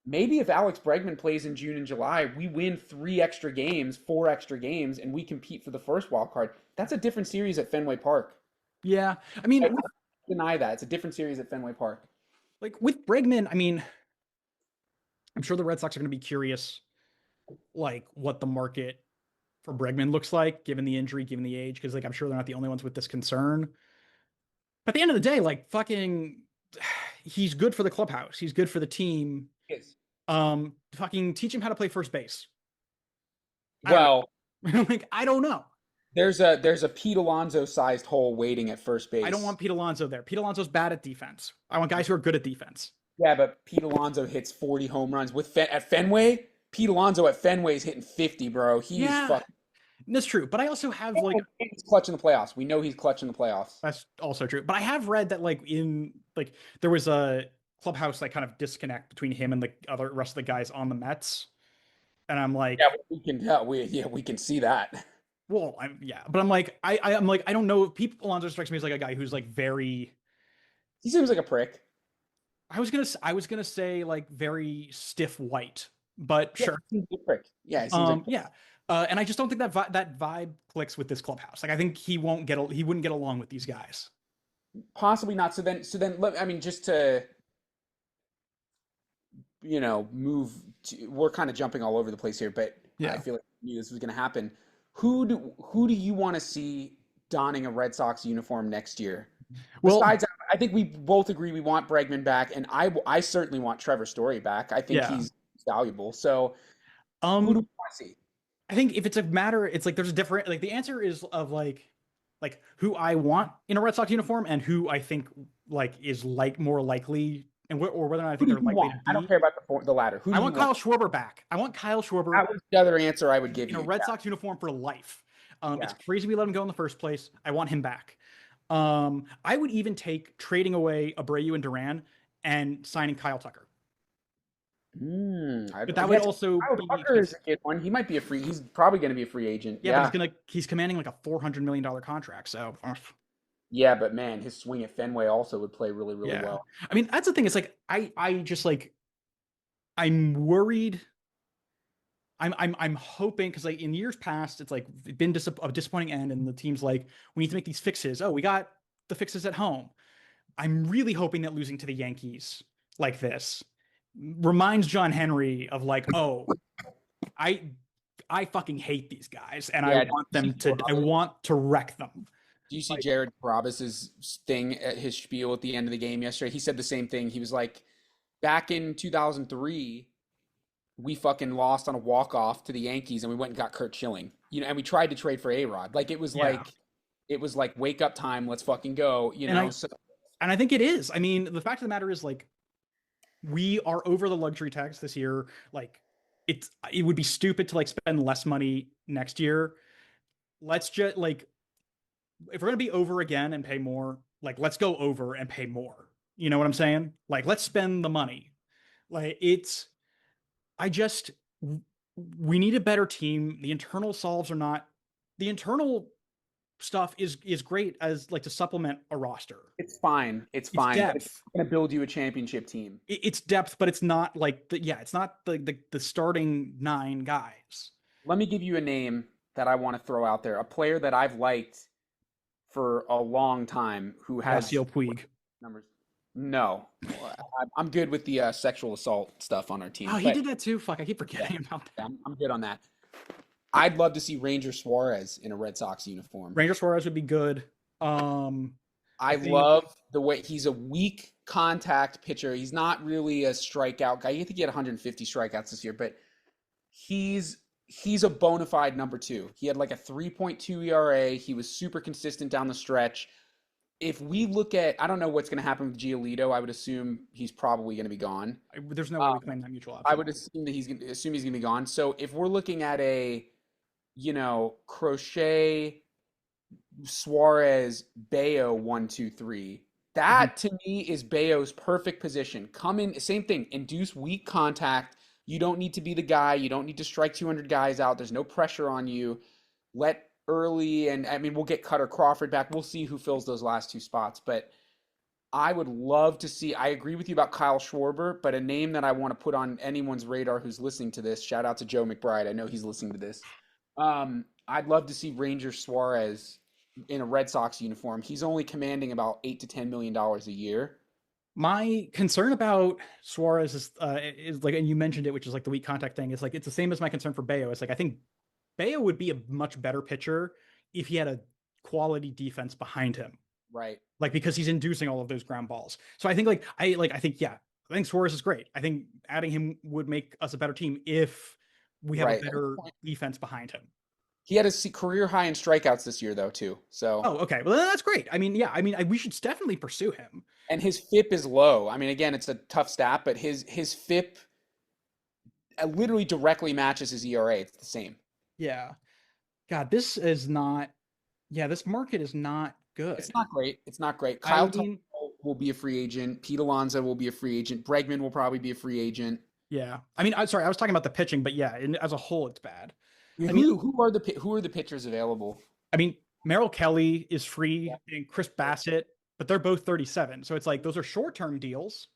Maybe if Alex Bregman plays in June and July, we win 3 extra games, 4 extra games, and we compete for the first wild card. That's a different series at Fenway Park. Yeah, I mean, I don't deny that. It's a different series at Fenway Park. with Bregman, I mean, I'm sure the Red Sox are going to be curious, like what the market for Bregman looks like, given the injury, given the age, because like I'm sure they're not the only ones with this concern. But at the end of the day, like fucking, he's good for the clubhouse. He's good for the team. Yes. Fucking teach him how to play first base. I don't Well, know. Like I don't know. there's a Pete Alonso sized hole waiting at first I don't base. want Pete Alonso there. Pete Alonso's bad at defense. I want guys who are good at defense. Yeah, but Pete Alonso hits 40 home runs at Fenway. Pete Alonso at Fenway is hitting 50, bro. He's Yeah, fucking. that's true. But I also have like He's clutch in the playoffs. We know he's clutch in the playoffs. that's also true. But I have read that like in like there was a clubhouse like kind of disconnect between him and the other rest of the guys on the Mets. And I'm Yeah, like, we can. Yeah, we can see that. well, yeah, but I'm like, I'm like, I don't know. People Alonso strikes me as like a guy who's like very. He seems like a prick. I was gonna say like very stiff white, but Yeah, sure. he seems like a prick. Yeah, he seems like Yeah, and I just don't think that vibe clicks with this clubhouse. Like, I think he wouldn't get along with these guys. possibly not. I mean, just to move. We're kind of jumping all over the place here, but I Yeah. feel like I knew this was going to happen. Who do you want to see donning a Red Sox uniform next year? Well, Besides, I think we both agree we want Bregman back, and I certainly want Trevor Story back. I think yeah. he's valuable. So who do Um, we want to see? I think if it's a matter, it's like there's a different like the answer is of like who I want in a Red Sox uniform and who I think like is like more likely and or whether or not I Who think do they're you likely want? to I don't be. care about the latter. Who I do you want want? Kyle Schwarber back. I want Kyle Schwarber That was the other answer I would give in a you. Red Yeah, Sox uniform for life. It's yeah. crazy we let him go in the first place. I want him back. I would even take trading away Abreu and Duran and signing Kyle Tucker. But that would Yeah, also Kyle be Tucker is because a good one. He might be a free. He's probably going to be a free agent. yeah, but Yeah, he's commanding like a $400 million contract. So yeah, but man, his swing at Fenway also would play really, really yeah, well. I mean that's the thing. It's like I just like I'm worried. I'm hoping because like in years past it's like been a disappointing end and the team's like we need to make these fixes. Oh, we got the fixes at home. I'm really hoping that losing to the Yankees like this reminds John Henry of like, oh, I I fucking hate these guys and Yeah. I want to wreck them. Do you see Like, Jared Carrabis's thing at his spiel at the end of the game yesterday? He said the same thing. He was like, back in 2003, we fucking lost on a walk-off to the Yankees and we went and got Kurt Schilling. And we tried to trade for A-Rod. Like yeah. it was like wake up time, let's fucking go, And I So and I think it is. I mean, the fact of the matter is like we are over the luxury tax this year. Like it would be stupid to like spend less money next year. Let's just like if we're gonna be over again and pay more, like let's go over and pay more. You know what I'm saying? Like let's spend the money. Like it's I just we need a better team. The internal solves are not the internal stuff is great as like to supplement a roster. It's fine. It's It's fine, but it's depth. going to build you a championship team. It's depth, but it's not like it's not the starting nine guys. Let me give you a name that I want to throw out there. A player that I've liked for a long time who has Yasiel Puig. numbers. No, I'm good with the sexual assault stuff on our team. Oh, he But did that too. Fuck, I keep yeah, forgetting about that. I'm good on that. I'd love to see Ranger Suarez in a Red Sox uniform. Ranger Suarez would be good. I think love the way he's a weak contact pitcher. He's not really a strikeout guy. I think he had 150 strikeouts this year, but he's a bona fide number two. He had like a 3.2 ERA. He was super consistent down the stretch. If we look at, I don't know what's going to happen with Giolito. I would assume he's probably going to be gone. there's no way we claim that mutual option. I would assume that he's going to be gone. So if we're looking at a, Crochet, Suarez, Bayo 1, 2, 3. That to me is Bayo's perfect position. Come in, same thing, induce weak contact. You don't need to be the guy. You don't need to strike 200 guys out. There's no pressure on you. Let early, and I mean, we'll get Cutter Crawford back. We'll see who fills those last two spots. But I would love to see, I agree with you about Kyle Schwarber, but a name that I want to put on anyone's radar who's listening to this, shout out to Joe McBride. I know he's listening to this. I'd love to see Ranger Suarez in a Red Sox uniform. He's only commanding about $8 to $10 million a year. My concern about Suarez is like, and you mentioned it, which is like the weak contact thing. It's like it's the same as my concern for Bayo. It's like I think Bayo would be a much better pitcher if he had a quality defense behind him. Right. Like because he's inducing all of those ground balls. So I think I think Suarez is great. I think adding him would make us a better team if we have a better defense behind him. He had a career high in strikeouts this year, though, too. So. Oh, okay. Well, that's great. I mean, yeah. I mean, we should definitely pursue him. And his FIP is low. I mean, again, it's a tough stat, but his FIP literally directly matches his ERA. It's the same. Yeah. God, this is not. Yeah, this market is not good. It's not great. It's not great. Kyle Tucker will be a free agent. Pete Alonso will be a free agent. Bregman will probably be a free agent. Yeah. I mean, I'm sorry. I was talking about the pitching, but yeah, as a whole, it's bad. Who are the pitchers available? I mean, Merrill Kelly is free and Chris Bassett, but they're both 37. So it's like those are short-term deals.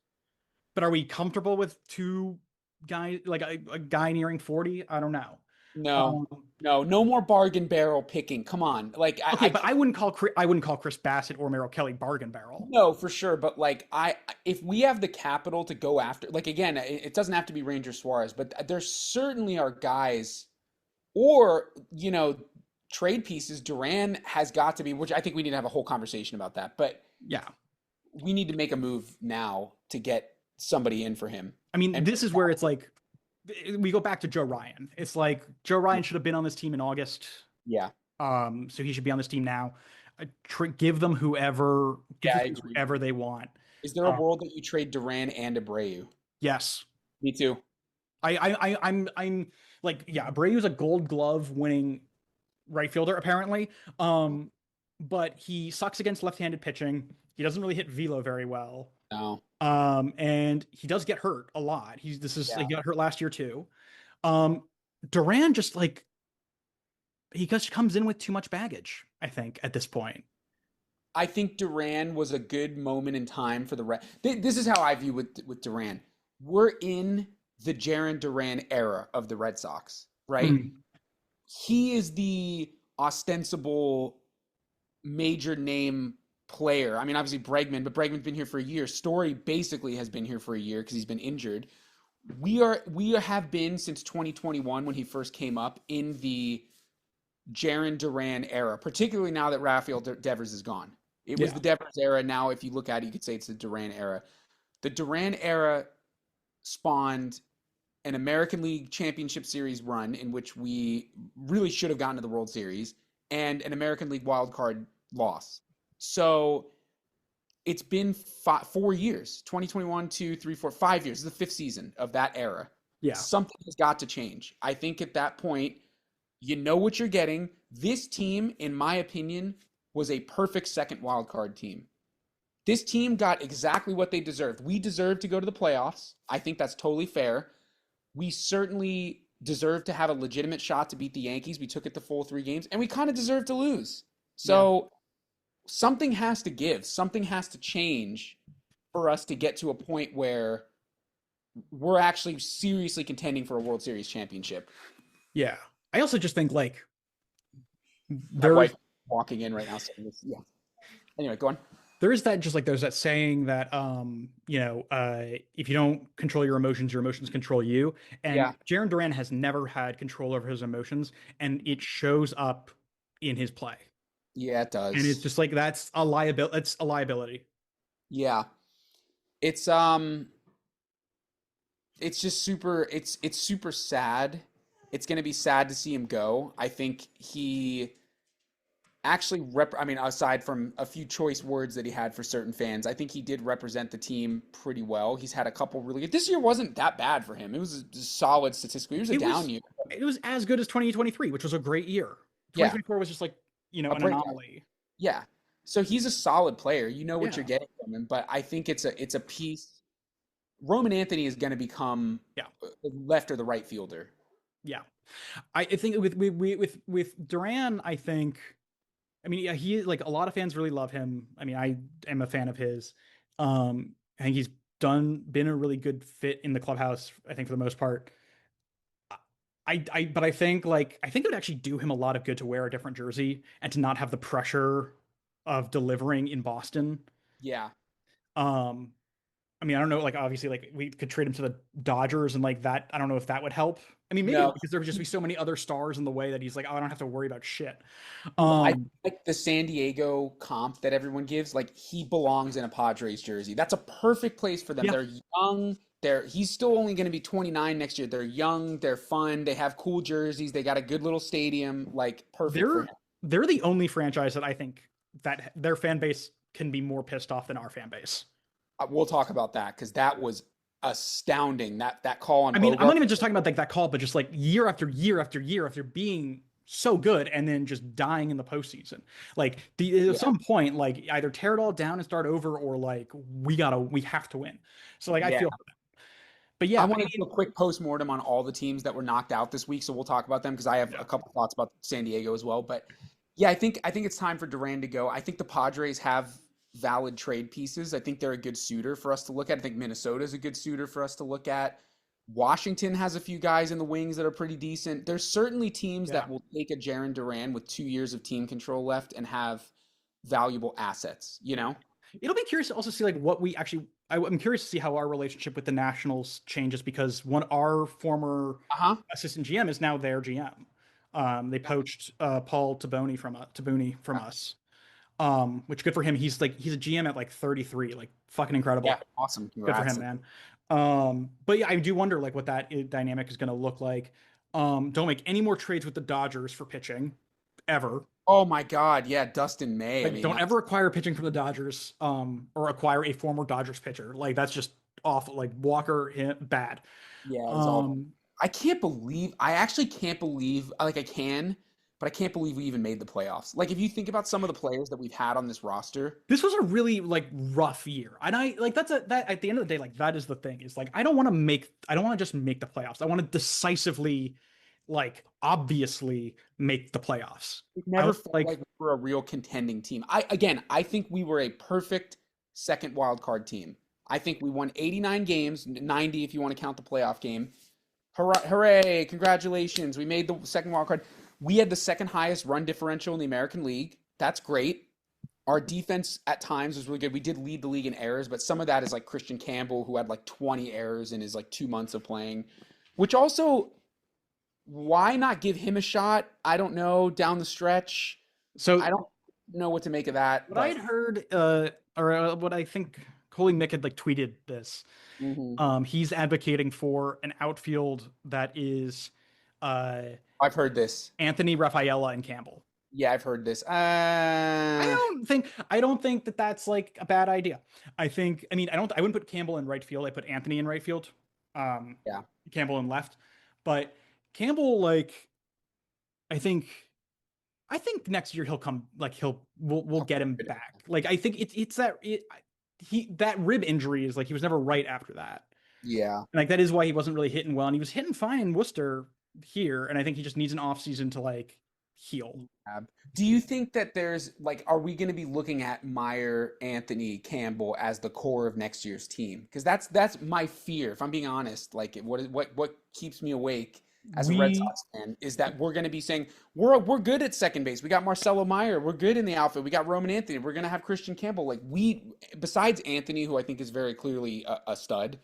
But are we comfortable with two guys, like a guy nearing 40? I don't know. No more bargain barrel picking. Come on, like but I wouldn't call Chris Bassett or Merrill Kelly bargain barrel. No, for sure. But like if we have the capital to go after, like again, it doesn't have to be Ranger Suarez, but there certainly are guys. Or, trade pieces, Duran has got to be, which I think we need to have a whole conversation about that. But yeah, we need to make a move now to get somebody in for him. I mean, this is where it's like, we go back to Joe Ryan. It's like Joe Ryan should have been on this team in August. Yeah. So he should be on this team now. Give them whoever they want. Is there a world that you trade Duran and Abreu? Yes. Me too. I'm like, yeah, Abreu's a Gold Glove winning right fielder apparently. But he sucks against left-handed pitching. He doesn't really hit velo very well. No. And he does get hurt a lot. He got hurt last year too. Duran just like he just comes in with too much baggage, I think, at this point. I think Duran was a good moment in time for the Red. This is how I view with Duran. We're in the Jarren Duran era of the Red Sox, right? Mm. He is the ostensible major name player. I mean, obviously Bregman, but Bregman's been here for a year. Story basically has been here for a year because he's been injured. We have been since 2021 when he first came up in the Jarren Duran era, particularly now that Rafael Devers is gone. It was the Devers era. Now, if you look at it, you could say it's the Duran era. The Duran era spawned an American League Championship Series run in which we really should have gotten to the World Series, and an American League wild card loss. So it's been 4 years, 2021, 2, 3, 4, 5 years. This is the fifth season of that era. Yeah. Something has got to change. I think at that point, you know what you're getting. This team, in my opinion, was a perfect second wild card team. This team got exactly what they deserved. We deserved to go to the playoffs. I think that's totally fair. We certainly deserved to have a legitimate shot to beat the Yankees. We took it the full 3 games, and we kind of deserved to lose. Yeah. So something has to give. Something has to change for us to get to a point where we're actually seriously contending for a World Series championship. Yeah. I also just think like My there's wife walking in right now saying this. Yeah. Anyway, go on. there's that just like there's that saying that if you don't control your emotions control you. And Yeah. Jaron Duran has never had control over his emotions, and it shows up in his play. Yeah, it And it's does. just like that's a liability. That's a liability. Yeah. It's it's just super it's super sad. It's going to be sad to see him go. I think he actually I mean, aside from a few choice words that he had for certain fans, I think he did represent the team pretty well. He's had a couple really good. This year wasn't that bad for him. It was a solid statistically. It was a It down was year. it was as good as 2023, which was a great year. Yeah, 2024 was just like, a an breakout. anomaly. Yeah. So he's a solid player. You know what you're Yeah. getting from him, but I think it's a piece. Roman Anthony is going to become Yeah. the left or the right fielder. Yeah. I think with Duran, I think yeah, he like a lot of fans really love him. I mean, I am a fan of his. I think he's been a really good fit in the clubhouse, I think for the most part. But I think I think it would actually do him a lot of good to wear a different jersey and to not have the pressure of delivering in Boston. Yeah. Um, I mean, I don't know, like obviously like we could trade him to the Dodgers and like that. I don't know if that would help. I mean, maybe No, because there would just be so many other stars in the way that he's like, oh, I don't have to worry about shit. I Um, like the San Diego comp that everyone gives. Like he belongs in a Padres jersey. That's a perfect place for them. yeah, They're young. He's still only going to be 29 next year. They're young. They're fun. They have cool jerseys. They got a good little stadium. Like perfect for they're him. they're the only franchise that I think that their fan base can be more pissed off than our fan base. We'll talk about that because that was astounding. That call on I mean, I'm not Bogart. even just talking about like that call, but just like year after year after year after being so good and then just dying in the postseason. Like at Yeah, some point, like either tear it all down and start over, or like we have to win. So like I yeah. feel for that. But I yeah, I want to do mean, a quick post-mortem on all the teams that were knocked out this week, so we'll talk about them because I have yeah, a couple thoughts about San Diego as well. But yeah, I think it's time for Duran to go. I think the Padres have valid trade pieces. I think they're a good suitor for us to look at. I think Minnesota's a good suitor for us to look at. Washington has a few guys in the wings that are pretty decent. There's certainly teams yeah. that will take a Jaron Duran with 2 years of team control left and have valuable assets, you know? It'll be curious to also see like what we actually. I'm curious to see how our relationship with the Nationals changes because our former Uh-huh. assistant GM is now their GM. They poached Paul Tabuni from us. Which good for him. He's a GM at like 33, like fucking Yeah, incredible. awesome. Good for Congrats. him, man. But yeah, I do wonder like what that dynamic is going to look like. Don't make any more trades with the Dodgers for pitching ever. Oh my God. Yeah, Dustin May. I Like, mean, don't that's ever acquire pitching from the Dodgers, or acquire a former Dodgers pitcher. Like, that's just awful. Like Walker, bad. yeah, it's all. Um, I can't believe. I actually can't believe. Like I can, but I can't believe we even made the playoffs. Like if you think about some of the players that we've had on this roster. this was a really like rough year, and I like that at the end of the day, like that is the thing. Is like I don't want to just make the playoffs. I want to decisively, like obviously make the playoffs. It I never felt like like we were a real contending team. I think we were a perfect second wild card team. I think we won 89 games, 90 if you want to count the playoff game. Hooray, hooray, congratulations. We made the second wild card. We had the second highest run differential in the American League. That's great. Our defense at times was really good. We did lead the league in errors, but some of that is like Christian Campbell, who had like 20 errors in his like 2 months of playing, which also, why not give him a shot? I don't know, down the stretch. so. I don't know what to make of that, What I but had heard, or what I think Coley Mick had like tweeted this. mhm. He's advocating for an outfield that is uh, I've heard this. Anthony, Rafaela, and Campbell. Yeah, I've heard this. I don't think that that's like a bad idea. I mean, I wouldn't put Campbell in right field. I put Anthony in right field. Um, Yeah. Campbell in left. But Campbell, like, I think I think next year he'll come like we'll get him back. Like I think it's he that rib injury is like he was never right after that. Yeah. And like that is why he wasn't really hitting well. And he was hitting fine in Worcester here. And I think he just needs an off season to like heal. Do you think that there's like, are we going to be looking at Meyer, Anthony, Campbell as the core of next year's team? Because that's my fear. If I'm being honest, like what keeps me awake as a Red We Sox fan is that we're going to be saying we're good at second base. We got Marcelo Meyer. We're good in the outfield. We got Roman Anthony. We're going to have Christian Campbell. Like we, besides Anthony, who I think is very clearly a stud,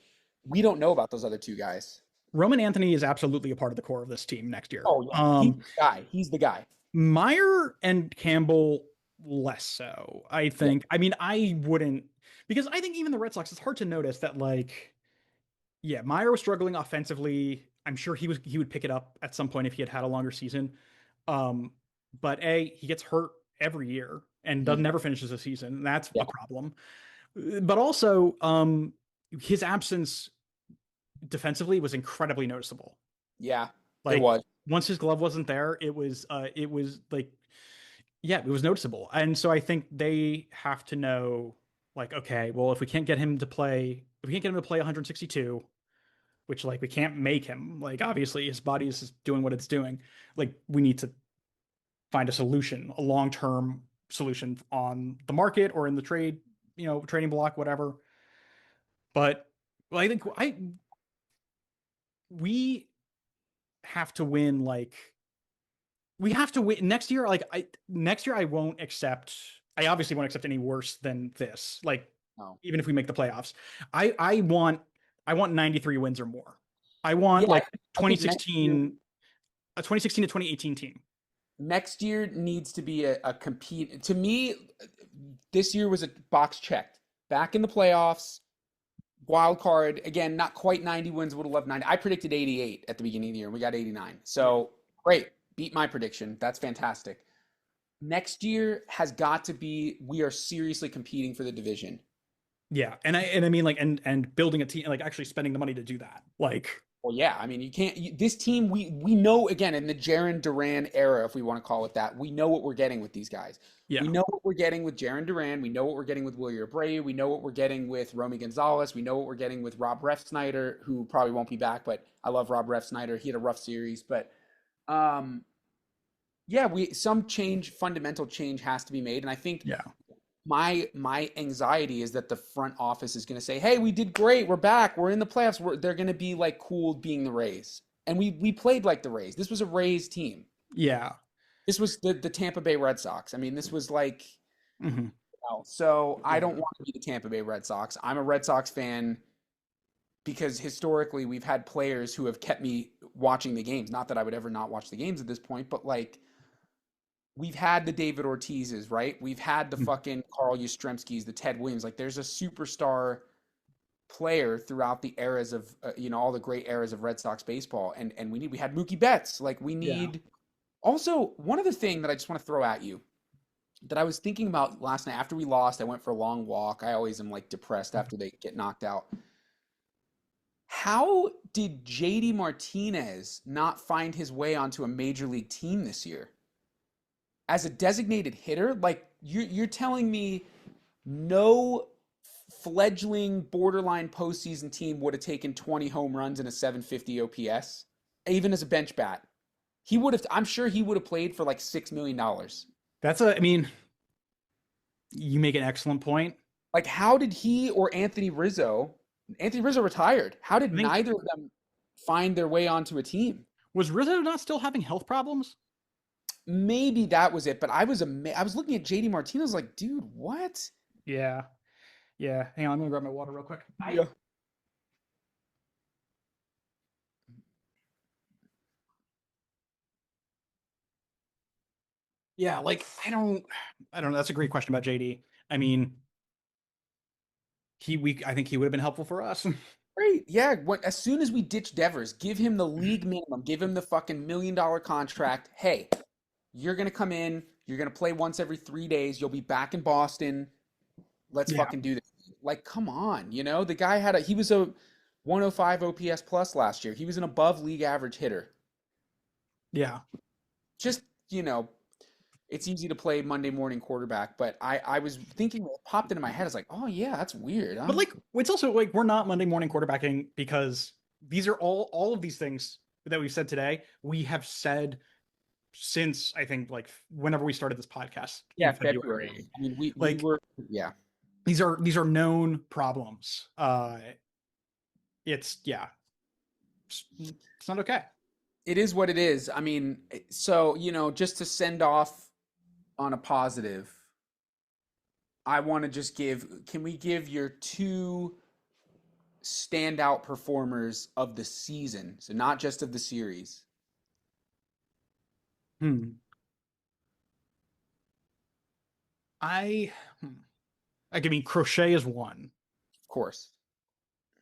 we don't know about those other two guys. Roman Anthony is absolutely a part of the core of this team next year. Oh yeah, he's the guy. He's the guy. Meyer and Campbell less so. I Yeah. think. I mean, I wouldn't because I think even the Red Sox, it's hard to notice that like yeah, Meyer was struggling offensively. I'm sure he would pick it up at some point if he had had a longer season. Um, but he gets hurt every year and does Mhm. never finishes a season. That's Yeah. a problem. But also, his absence defensively was incredibly noticeable. Yeah. It Like was. once his glove wasn't there, it was like yeah, it was noticeable. And so I think they have to know like okay, well if we can't get him to play, if we can't get him to play 162, which like we can't make him, like obviously his body is doing what it's doing. Like we need to find a solution, a long-term solution on the market or in the trade, trading block, whatever. But well, I think I we have to win like we have to win next year. Like next year, I won't accept. I obviously won't accept any worse than this. Like No. even if we make the playoffs, I want 93 wins or more. I want Yeah, like I think next year 2016 a 2016 to 2018 team. next year needs to be a compete. To me, this year was a box checked. Back in the playoffs, wild card again, not quite 90 wins. Would have loved 90. I predicted 88 at the beginning of the year, and we got 89. Yeah. So great, beat my prediction. That's fantastic. Next year has got to be we are seriously competing for the division. Yeah, and I mean like and building a team, like actually spending the money to do that. Like Well, yeah, I mean, you can't. This team, we know again in the Jaron Duran era, if we want to call it that, we know what we're getting with these guys. yeah, We know what we're getting with Jaron Duran. We know what we're getting with Willier Abreu. We know what we're getting with Romy Gonzalez. We know what we're getting with Rob Refsnyder, who probably won't be back, but I love Rob Refsnyder. He had a rough series, but um, yeah, we some change, fundamental change has to be made, and I think yeah, my anxiety is that the front office is going to say, "Hey, we did great. We're back. We're in the playoffs." They're going to be like cool being the Rays, and we played like the Rays. This was a Rays team. yeah. This was the Tampa Bay Red Sox. I mean, this was like, Hmm. so I Yeah. don't want to be the Tampa Bay Red Sox. I'm a Red Sox fan because historically we've had players who have kept me watching the games. Not that I would ever not watch the games at this point, but like we've had the David Ortizes, right? We've had the fucking Carl Yastrzemskis, the Ted Williams. Like there's a superstar player throughout the eras of all the great eras of Red Sox baseball, and we had Mookie Betts. Like we Yeah. need also one other thing that I just want to throw at you that I was thinking about last night after we lost. I went for a long walk. I always am like depressed after they get knocked out. How did JD Martinez not find his way onto a major league team this year? As a designated hitter, like you're telling me no fledgling borderline postseason team would have taken 20 home runs and a 750 OPS, even as a bench bat. He would have. I'm sure he would have played for like $6 million. I mean, you make an excellent point. Like, how did he or Anthony Rizzo? Anthony Rizzo retired. How did I think neither of them find their way onto a team? was Rizzo not still having health problems? Maybe that was it. But I was looking at JD Martinez, like, dude, what? Yeah. Yeah. Hang on, I'm gonna grab my water real quick. Yeah. Yeah, like I don't know. That's a great question about JD. I mean, I think he would have been helpful for us. Great. Yeah. As soon as we ditch Devers, give him the league minimum, give him the fucking $1 million contract. Hey, you're going to come in. You're going to play once every 3 days. You'll be back in Boston. Let's Yeah. fucking do this. Like, come on, the guy he was a 105 OPS plus last year. He was an above league average hitter. Yeah. Just, you know, it's easy to play Monday morning quarterback, but I was thinking, it popped into my head. It's like, oh yeah, that's weird. But like, it's also like we're not Monday morning quarterbacking because these are all of these things that we've said today. We have said since I think like whenever we started this podcast in Yeah, February. February. I mean, we Like were, yeah. these are known problems. It's yeah, it's not okay. It is what it is. I mean, so, just to send off on a positive, I want to just can we give your two standout performers of the season? So not just of the series. Hmm. I hmm. I mean Crochet is one. Of course.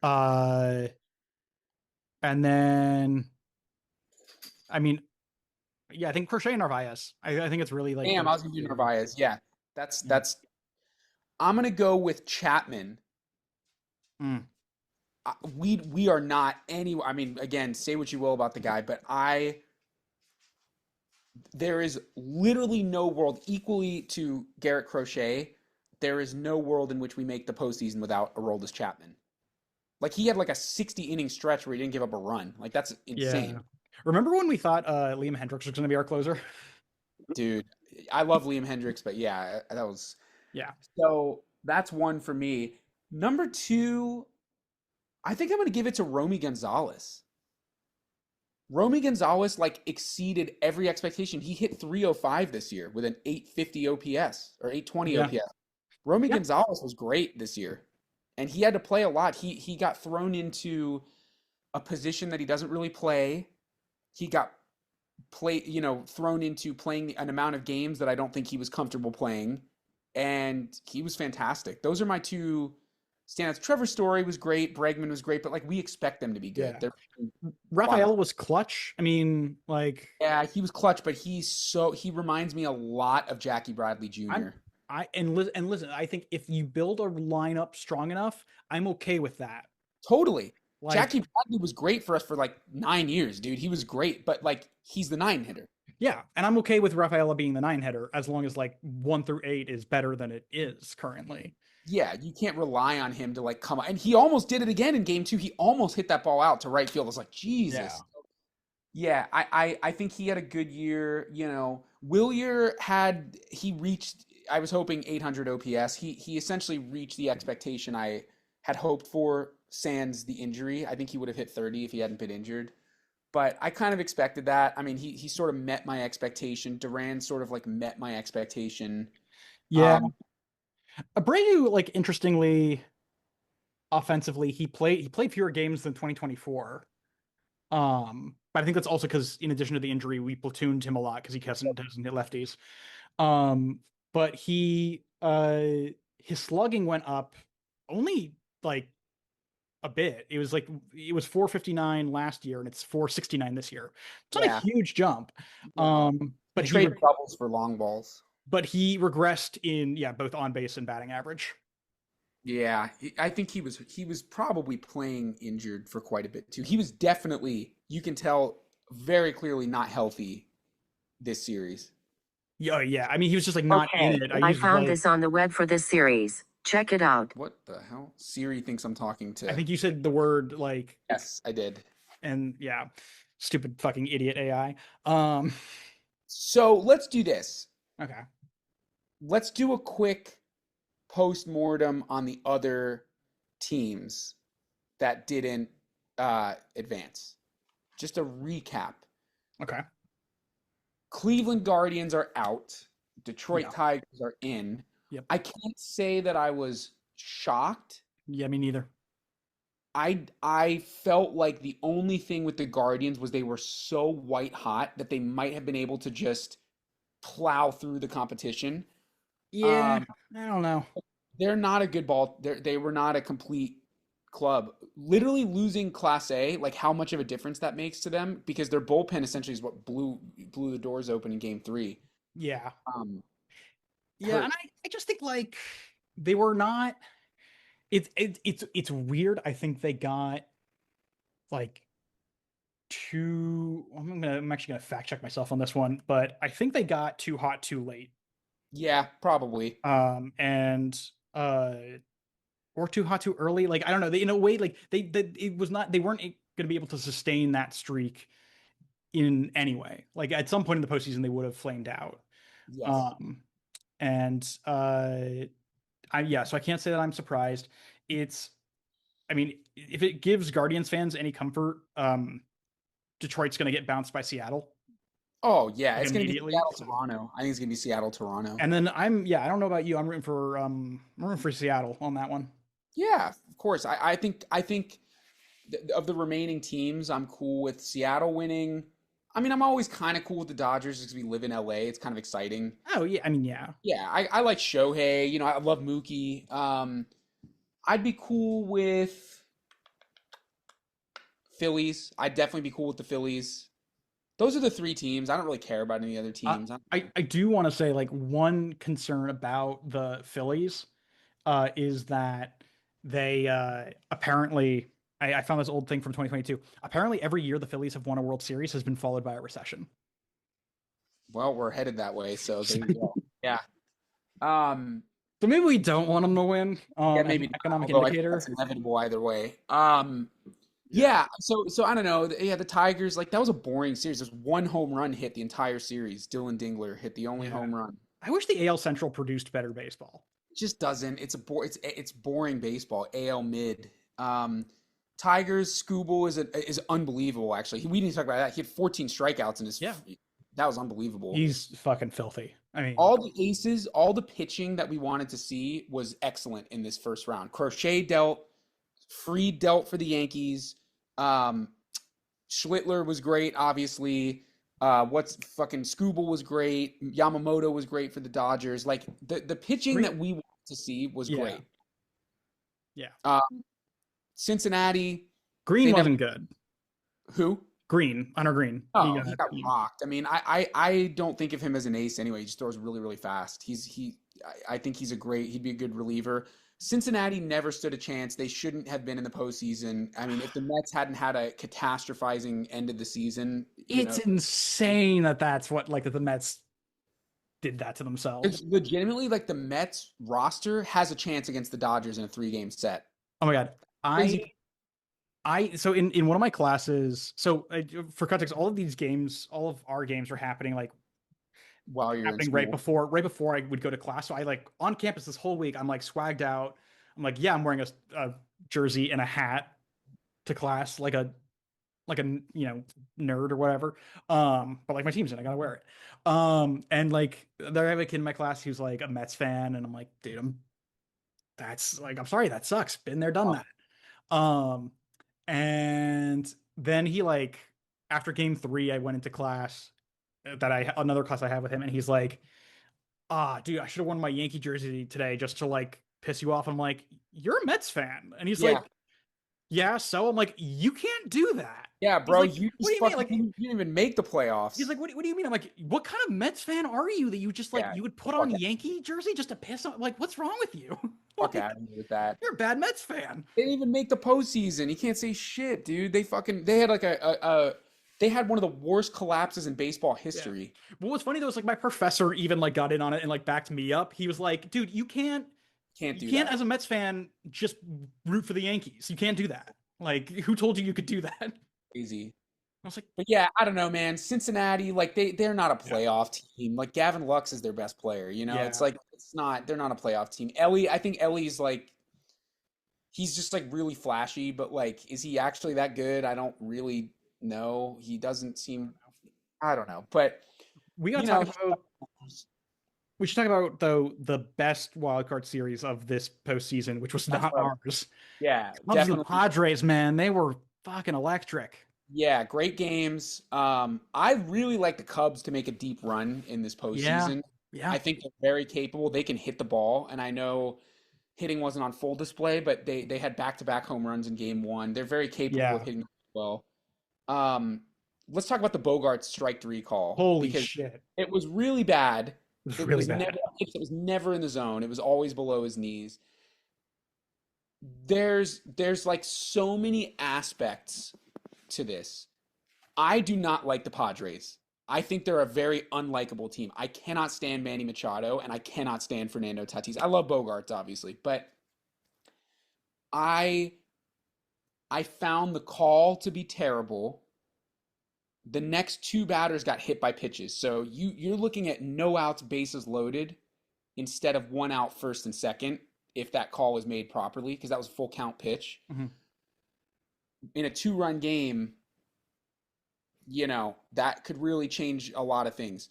Uh, and then I mean, yeah, I think Crochet and Narvaez. I think it's really like Damn, I those was gonna do two. Narvaez. Yeah. That's Yeah. that's I'm gonna go with Chapman. Mm. We are not any. I mean, again, say what you will about the guy, but there is literally no world equally to Garrett Crochet. There is no world in which we make the postseason without Aroldis Chapman. Like he had like a 60 inning stretch where he didn't give up a run. Like that's Yeah. insane, Remember when we thought Liam Hendricks was going to be our closer? dude. I love Liam Hendricks, but yeah, that was Yeah. so. That's one for me. Number two, I think I'm going to give it to Romy Gonzalez. Romy Gonzalez like exceeded every expectation. He hit 305 this year with an 850 OPS or 820 Yeah. OPS. Romy Yeah. Gonzalez was great this year, and he had to play a lot. He got thrown into a position that he doesn't really play. He got thrown into playing an amount of games that I don't think he was comfortable playing, and he was fantastic. Those are my two standouts. Trevor Story was great. Bregman was great, but like we expect them to be good. Yeah. They're Raphael was clutch. I mean, like yeah, he was clutch, but he reminds me a lot of Jackie Bradley I'm Jr. and listen, I think if you build a lineup strong enough, I'm okay with that. Totally. Like, Jackie Bradley was great for us for like 9 years, dude. He was great, but like he's the nine hitter. yeah, and I'm okay with Rafaela being the 9 hitter as long as like 1 through 8 is better than it is currently. Yeah, you can't rely on him to like come out. And he almost did it again in game two. He almost hit that ball out to right field. I was like, Yeah. Jesus. Yeah, I think he had a good year. Willier he reached, I was hoping 800 OPS. He essentially reached the expectation I had hoped for sans the injury. I think he would have hit 30 if he hadn't been injured. But I kind of expected that. I mean, he sort of met my expectation. Duran sort of like met my expectation. Yeah. Abreu, like interestingly, offensively, he played fewer games than 2024. But I think that's also because in addition to the injury, we platooned him a lot because he doesn't hit lefties. But his slugging went up only like a bit. It was 459 last year and it's 469 this year. It's not a Yeah, huge jump. he But traded doubles for long balls. he regressed in both on base and batting average. Yeah, I think he was probably playing injured for quite a bit too. He was definitely, you can tell very clearly not healthy this series. Yeah, yeah. I mean, he was just like not Okay, in it. I found this on the web for this series. Check it out. What the hell? Siri thinks I'm talking to. I think you said the word like, Yes, I did. and yeah, stupid fucking idiot AI. So let's do this. Okay. Let's do a quick post-mortem on the other teams that didn't advance. Just a recap. Okay. Cleveland Guardians are out. Detroit Yeah. Tigers are in. Yep. I can't say that I was shocked. Yeah, me neither. I felt like the only thing with the Guardians was they were so white hot that they might have been able to just plow through the competition. Yeah, I don't know. They're not a good ball. They were not a complete club. Literally losing Class A, like how much of a difference that makes to them, because their bullpen essentially is what blew the doors open in Game 3. Yeah. Um, Yeah, and hurt. I just think like they were not it's weird. I think they got like too I'm actually gonna fact check myself on this one, but I think they got too hot too late. Yeah, probably. And or too hot too early. Like I don't know. They in a way like they it was not they weren't going to be able to sustain that streak in any way. Like at some point in the postseason they would have flamed out. Yes. Um and I yeah, so I can't say that I'm surprised. It's I mean, if it gives Guardians fans any comfort, Detroit's going to get bounced by Seattle Oh yeah, like it's gonna be immediately. Seattle So, Toronto. I think it's gonna be Seattle Toronto. and then yeah, I don't know about you. I'm rooting for Seattle on that one. Yeah, of course. I think of the remaining teams, I'm cool with Seattle winning. I mean, I'm always kind of cool with the Dodgers because we live in LA. It's kind of exciting. Oh yeah, I mean yeah. Yeah, I like Shohei. You know, I love Mookie. I'd be cool with Phillies. I'd definitely be cool with the Phillies. Those are the three teams. I don't really care about any other Uh, teams. I do want to say like one concern about the Phillies is that they apparently I found this old thing from 2022. Apparently, every year the Phillies have won a World Series has been followed by a recession. Well, we're headed that way, so there you go. Yeah. Um, So maybe we don't want them to win yeah, as an maybe not, economic although I think that's indicator. inevitable either way. Yeah. Yeah, so I don't know. Yeah, the Tigers, like that was a boring series. There's one home run hit the entire series. Dylan Dingler hit the only Yeah. home run. I wish the AL Central produced better baseball. It just doesn't. It's boring baseball. AL mid. Tigers Scooble is unbelievable. Actually, we didn't talk about that. He had 14 strikeouts in his. Yeah. That was unbelievable. He's fucking filthy. I mean, All the aces, all the pitching that we wanted to see was excellent in this first round. Crochet dealt, Fried dealt for the Yankees. Um, Schlittler was great, obviously. What's fucking Scooble was great. Yamamoto was great for the Dodgers. Like the pitching Green, that we wanted to see was yeah, great. yeah. Uh, Cincinnati, Green they never wasn't good. who? Green, Hunter Green. Oh, he got rocked. I mean, I don't think of him as an ace anyway. He just throws really, really fast. I think he'd be a good reliever. Cincinnati never stood a chance. They shouldn't have been in the postseason. I mean, if the Mets hadn't had a catastrophizing end of the season, It's insane that that's what like that the Mets did that to it's themselves. legitimately like the Mets roster has a chance against the Dodgers in a 3-game set. Oh my God. I Crazy. so in one of my classes, so for context, all of these games, all of our games were happening like While you're in happening school. right before I would go to class. So I like on campus this whole week, I'm like swagged out. I'm like, yeah, I'm wearing a jersey and a hat to class, like a nerd or whatever. But like my team's in, I gotta wear it. And like there I have a kid in my class who's like a Mets fan, and I'm like, dude, that's like I'm sorry, that sucks. Been there, done that. And then he like after game three, I went into class that I another class I have with him, and he's like, dude, I should have worn my Yankee jersey today just to like piss you off. I'm like, you're a Mets fan, and he's Yeah. like, yeah. So I'm like, you can't do that. Yeah, He's bro, like, you what just do you mean? fucking Like, you didn't even make the he's playoffs. like, what do you mean? I'm like, what kind of Mets fan are you that you just like Yeah, you would put on fuck, Yankee jersey just to piss off? Like, what's wrong with you? fuck Like, out of here with that. you're a bad Mets fan. They didn't even make the postseason. He can't say shit, dude. They had like they had one of the worst collapses in baseball Yeah. history. What was funny though is like my professor even like got in on it and like backed me up. He was like, dude, Can't you do can't that. as a Mets fan just root for the Yankees. You can't do that. Like, who told you could do that? I Crazy. was like, But yeah, I don't know, man. Cincinnati, like they're not a yeah, playoff team. Like Gavin Lux is their best player. You know, it's yeah, like it's not. They're not a playoff team. Ellie, I think Ellie's like he's just like really flashy, but like, is he actually that good? I don't really know. He doesn't seem. I don't know, but we you gotta know, talk about. We should talk about though the best wildcard series of this postseason, which was that's not what. ours. Yeah, Cubs and the definitely. Padres, man, they were fucking electric. Yeah, great games. I really like the Cubs to make a deep run in this Yeah, postseason. yeah, I think they're very capable. They can hit the ball, and I know hitting wasn't on full display, but they had back-to-back home runs in game one. They're very capable of yeah. hitting the ball well. Um, let's talk about the Bogart strike three call Holy because shit. it was really bad. It was It really was bad. never in the zone. It was always below his knees. There's like so many aspects to this. I do not like the Padres. I think they're a very unlikable team. I cannot stand Manny Machado and I cannot stand Fernando Tatis. I love Bogarts, obviously, but I I found the call to be terrible. The next two batters got hit by pitches. So you're looking at no outs, bases loaded, instead of one out first and second, if that call was made properly, because that was a full count pitch. Mhm. In a 2-run game, that could really change a lot of things.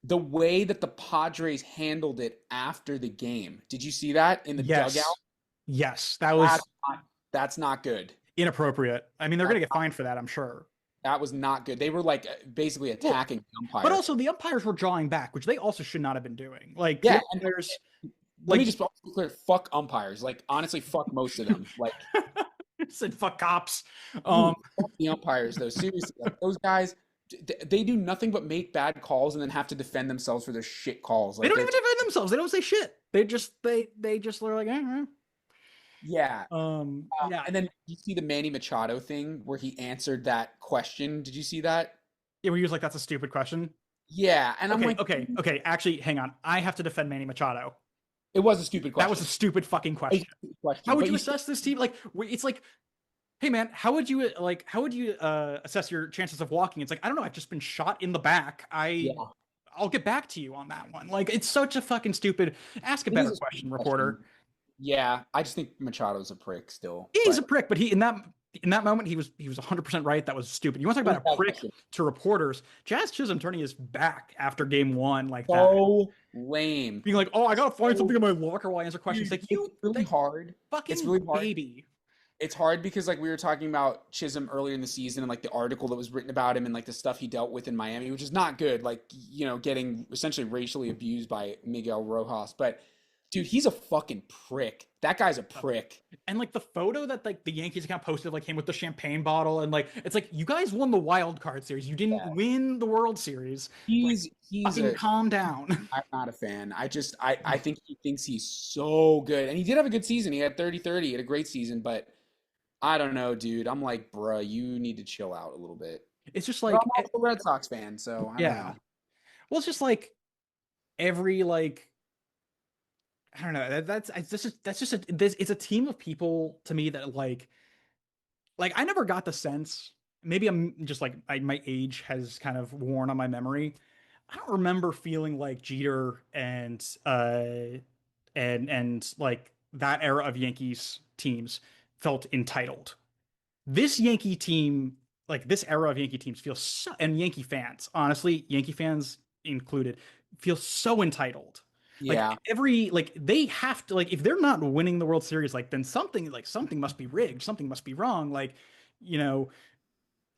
The way that the Padres handled it after the game, did you see that in the Yes. dugout? Yes. That was That's not good. inappropriate. I mean, they're going to get fined for that, I'm sure. That was not good. They were like basically attacking the umpire. But also, the umpires were drawing back, which they also should not have been doing. Like, Yeah, the umpires, let me just be clear. Fuck umpires. Like, honestly, fuck most of them. Like, said fuck cops. fuck the umpires, though. Seriously, like, those guys, they do nothing but make bad calls and then have to defend themselves for their shit calls. They Like, don't even defend themselves. They don't say shit. They just are like, yeah. yeah. And then you see the Manny Machado thing where he answered that question. Did you see that? Yeah, we use like that's a stupid question. Yeah, and I'm like, okay. Actually, hang on. I have to defend Manny Machado. it was a stupid question. That was a stupid fucking question. How would you assess this team? Like, it's like, hey man, how would you assess your chances of walking? It's like, I don't know. I've just been shot in the back. I'll get back to you on that one. Like, it's such a fucking stupid. Ask a better question, reporter. Yeah, I just think Machado's a prick still. He's a prick, but in that moment he was 100% right. That was stupid. You want to talk about a prick to reporters? Jazz Chisholm turning his back after game one like that. So lame. Being like, oh, I gotta find something in my locker while I answer questions. Like, it's really hard. Fucking it's really hard. baby. It's hard because like we were talking about Chisholm earlier in the season and like the article that was written about him and like the stuff he dealt with in Miami, which is not good. Like, getting essentially racially abused by Miguel Rojas, but. Dude, he's a fucking prick. That guy's a prick. And like the photo that like the Yankees account posted like him with the champagne bottle and like it's like you guys won the wild card series. You didn't win the World Series. He's fucking calm down. I'm not a fan. I think he thinks he's so good. And he did have a good season. He had 30-30. He had a great season, but I don't know, dude. I'm like, bruh, you need to chill out a little bit. It's just like I'm also a Red Sox fan, so I don't know. Well, it's just like every like I don't know. It's a team of people to me that like I never got the sense. Maybe I'm just like my age has kind of worn on my memory. I don't remember feeling like Jeter and like that era of Yankees teams felt entitled. This Yankee team, like this era of Yankee teams, feels so, and Yankee fans, honestly, Yankee fans included, feel so entitled. Yeah. They have to if they're not winning the World Series, then something must be rigged, something must be wrong.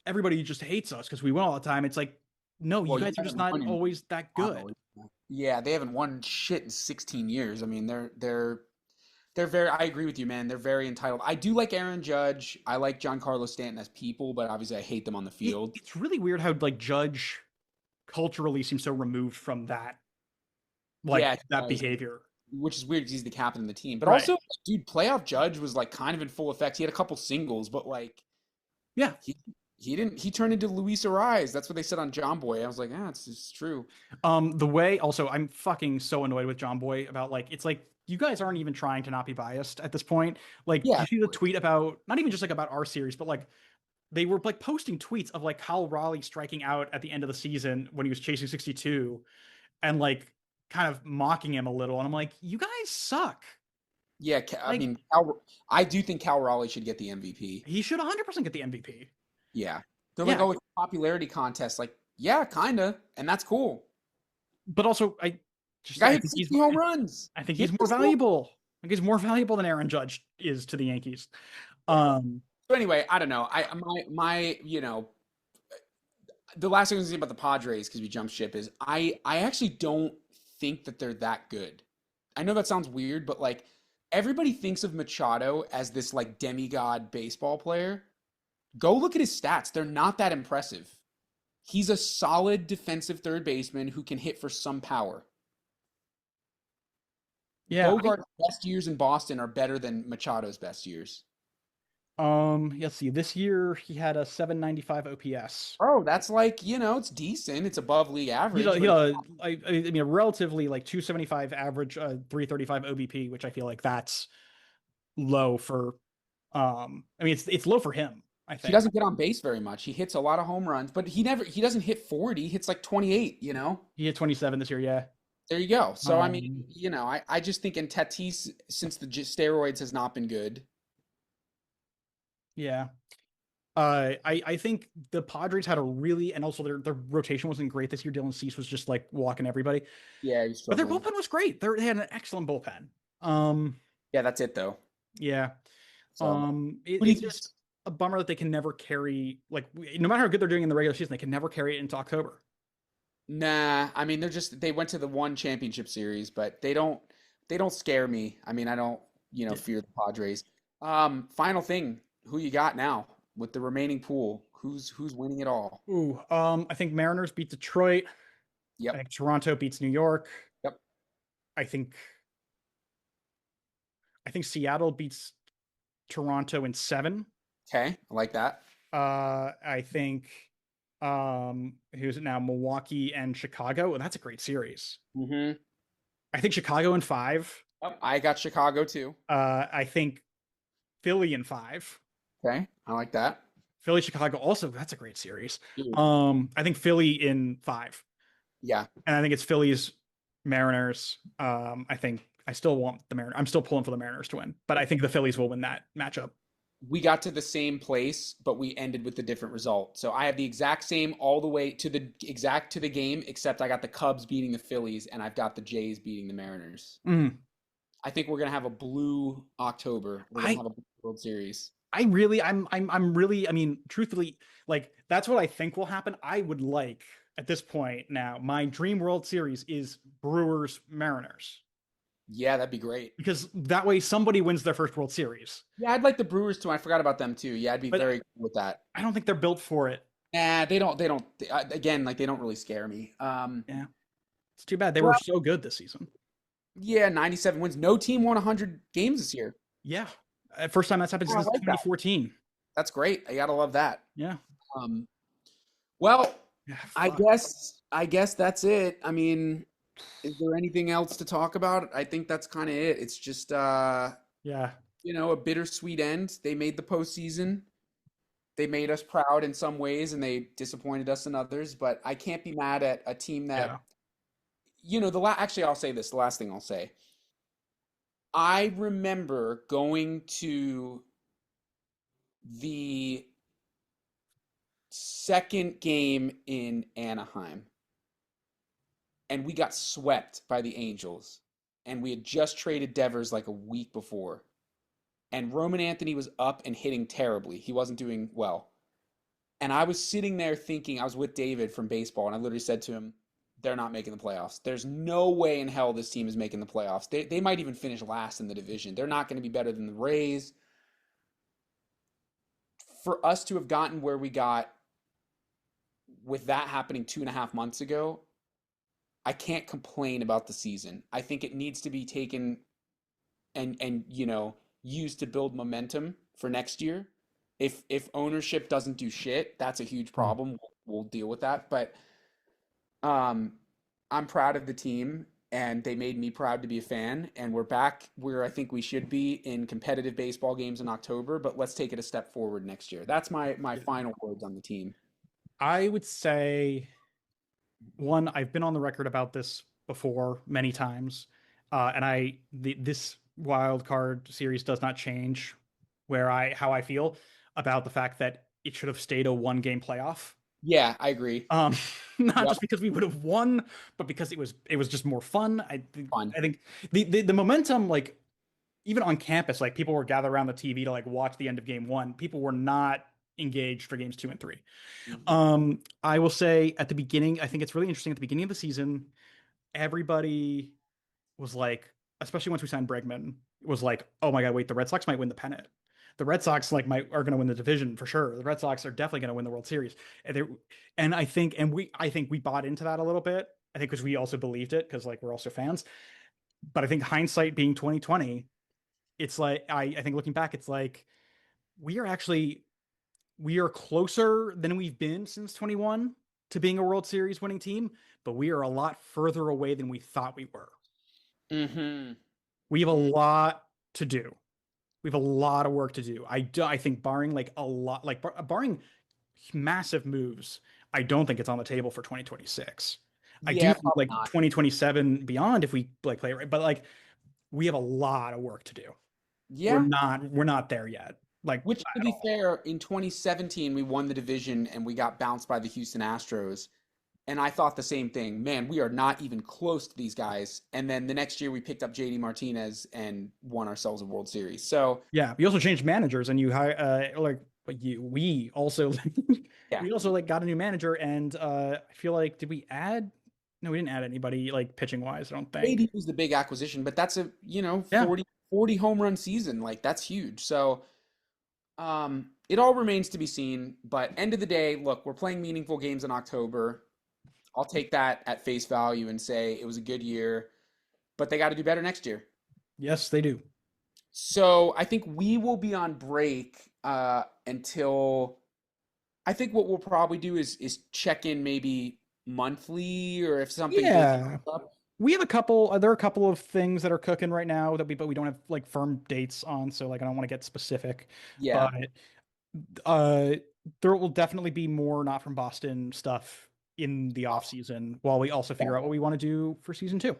Everybody just hates us because we win all the time. It's like, no, you guys are just not always that good. Yeah, they haven't won shit in 16 years. I mean, they're very. I agree with you, man. They're very entitled. I do like Aaron Judge. I like Giancarlo Stanton as people, but obviously I hate them on the field. It's really weird how Judge culturally seems so removed from that. That behavior, which is weird because he's the captain of the team. But also, dude, playoff Judge was kind of in full effect. He had a couple singles, but he turned into Luis Ariz. That's what they said on John Boy. I was like, it's true. The way also I'm fucking so annoyed with John Boy about it's like you guys aren't even trying to not be biased at this point. You see the tweet about not even just about our series, but they were posting tweets of Kyle Raleigh striking out at the end of the season when he was chasing 62 and kind of mocking him a little, and I'm like, you guys suck. Yeah, I mean, I do think Cal Raleigh should get the MVP. He should 100% get the MVP. Yeah, they're it's a popularity contest. Yeah, kinda, and that's cool. But also, I think he's home runs. I think he's more valuable. I think he's more valuable than Aaron Judge is to the Yankees. So anyway, I don't know. The last thing I was going to say about the Padres, because we jumped ship, is I actually don't think that they're that good. I know that sounds weird, but everybody thinks of Machado as this demigod baseball player. Go look at his stats. They're not that impressive. He's a solid defensive third baseman who can hit for some power. Yeah, Bogart's best years in Boston are better than Machado's best years. let's see. This year he had a 795 OPS. Bro, that's like, it's decent. It's above league He's a, average, he but it's a, I mean, a relatively like 275 average, 335 OBP, which I feel like that's low for, I mean, it's low for him, I he think. doesn't get on base very much. He hits a lot of home runs, but he doesn't hit 40. He hits like 28. He hit 27 this year, yeah. There you go. So, I mean, Um, I just think in Tatis, since the steroids has not been good. yeah. I think the Padres had a really, and also their rotation wasn't great this year. Dylan Cease was just like walking everybody, Yeah, he's but their struggling. bullpen was great. They had an excellent bullpen. Um, Yeah, that's it though. yeah. So, who do you It's think? just a bummer that they can never carry, like, no matter how good they're doing in the regular season, they can never carry it into October. Nah, I mean they went to the one championship series, but they don't scare me. I mean, I don't, Yeah. fear the Padres. Final thing, who you got now with the remaining pool? Who's winning it all? Ooh, I think Mariners beat Detroit. I Yep. think Toronto beats New York. Yep. I think I think Seattle beats Toronto in 7. Okay, I like that. I think who's it now? Milwaukee and Chicago. And that's a great series. Mm-hmm. I think Chicago in 5. Yep. I got Chicago too. I think Philly in 5. Okay, I like that. Philly Chicago also, that's a great series. Dude. I think Philly in 5. Yeah, And I think it's Phillies Mariners. I think I still want the Mariners. I'm still pulling for the Mariners to win, but I think the Phillies will win that matchup. we got to the same place, but we ended with a different result. So I have the exact same all the way to the game, except I got the Cubs beating the Phillies and I've got the Jays beating the Mariners. Mm. I think we're gonna have a blue October. We're gonna I have a blue World Series. I really I'm really, I mean, truthfully, like that's what I think will happen. I would like at this point now, my dream World Series is Brewers Mariners, Yeah, that'd be great. because that way somebody wins their first World Series. Yeah, I'd like the Brewers too. I forgot about them too. Yeah, I'd be But very cool with that. I don't think they're built for it. Nah, they don't. Again, like they don't really scare me. Yeah. It's too bad. They were Well, so good this season. yeah, 97 wins. No team won 100 games this year. Yeah. First time that's happened Yeah, I since like that. 2014. That's great. I gotta love that. Yeah. Um, well, Yeah. I Fuck. guess that's it. I mean, is there anything else to talk about? I think that's kind of it. It's just Yeah. a bittersweet end. They made the postseason. They made us proud in some ways and they disappointed us in others, but I can't be mad at a team Yeah. that actually I'll say this, the last thing I'll say. I remember going to the second game in Anaheim and we got swept by the Angels. And we had just traded Devers like a week before. And Roman Anthony was up and hitting terribly. He wasn't doing well. And I was sitting there thinking, I was with David from baseball, and I literally said to him, they're not making the playoffs. There's no way in hell this team is making the playoffs. They might even finish last in the division. They're not going to be better than the Rays. For us to have gotten where we got with that happening 2.5 months ago, I can't complain about the season. I think it needs to be taken and used to build momentum for next year. If ownership doesn't do shit, that's a huge problem. We'll deal with that. But I'm proud of the team, and they made me proud to be a fan. And we're back where I think we should be in competitive baseball games in October. But let's take it a step forward next year. That's my final words on the team. I would say, one, I've been on the record about this before many times, and this wild card series does not change how I feel about the fact that it should have stayed a 1-game playoff. Yeah, I agree. Not Yep. just because we would have won, but because it was just more fun. Fun. I think the momentum, like even on campus, like people were gathered around the TV to like watch the end of game 1. People were not engaged for games 2 and 3. I will say at the beginning, I think it's really interesting at the beginning of the season, everybody was like, especially once we signed Bregman, was like, oh my God, wait, the Red Sox might win the pennant. The Red Sox are going to win the division for sure. The Red Sox are definitely going to win the World Series. And I think we bought into that a little bit. I think because we also believed it because like we're also fans. But I think hindsight being 2020, it's like I think looking back, it's like we are closer than we've been since 21 to being a World Series winning team, but we are a lot further away than we thought we were. Mm-hmm. We have a lot to do. We have a lot of work to do. I think barring barring massive moves, I don't think it's on the table for 2026. I do Yeah, think probably like not. 2027 beyond if we like play it right, but like we have a lot of work to do. Yeah. We're not there yet. Like Which, to at be all. fair, in 2017 we won the division and we got bounced by the Houston Astros. And I thought the same thing. Man, we are not even close to these guys. And then the next year we picked up JD Martinez and won ourselves a World Series. So Yeah, we also changed managers and you hire we also yeah, we also like got a new manager and I feel like did we add no, we didn't add anybody like pitching wise, I don't think. JD was the big acquisition, but that's a Yeah. 40 home run season. Like that's huge. So it all remains to be seen. But end of the day, look, we're playing meaningful games in October. I'll take that at face value and say it was a good year, but they got to do better next year. Yes, they do. So I think we will be on break until I think what we'll probably do is check in maybe monthly or if something big Yeah. comes up. We have a couple there are a couple of things that are cooking right now but we don't have like firm dates on, so like I don't want to get specific. Yeah. But uh there will definitely be more Not From Boston stuff in the off season while we also figure out what we want to do for season 2.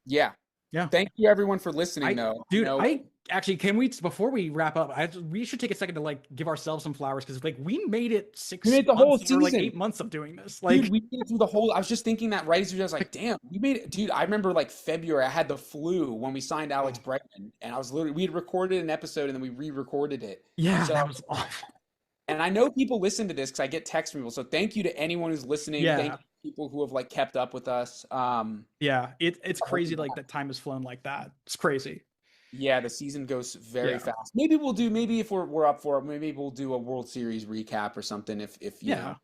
Yeah. Yeah. Thank you everyone for listening I though. dude, I actually can we before we wrap up, we should take a second to like give ourselves some flowers because like we made it We six made the whole months or like season. 8 months of doing this. Dude, Like we made it through the whole. I was just thinking that right as I was like, damn, we made it. Dude, I remember like February, I had the flu when we signed Alex Bregman, and I was literally, we had recorded an episode and then we re-recorded it. yeah, So, that was awful. and I know people listen to this because I get texts from people. So thank you to anyone who's listening. Thank Yeah. you to people who have like kept up with us. Yeah, it's I hope crazy you like that time has flown like that. It's crazy. Yeah, the season goes very Yeah. fast. Maybe we'll do. Maybe if we're up for it, maybe we'll do a World Series recap or something. If you Yeah.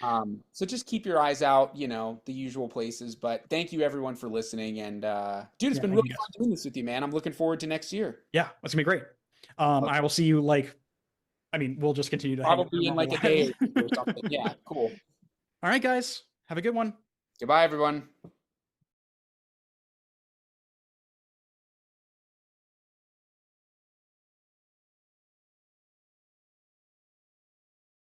know. So just keep your eyes out, the usual places. But thank you everyone for listening. And dude, it's Yeah, been thank really you fun guys. doing this with you, man. I'm looking forward to next year. Yeah, that's gonna be great. Okay. I will see you like I mean, we'll just continue to hang out Probably no in matter like a what. day or something. Yeah, cool. All right, guys. Have a good one. Goodbye, everyone.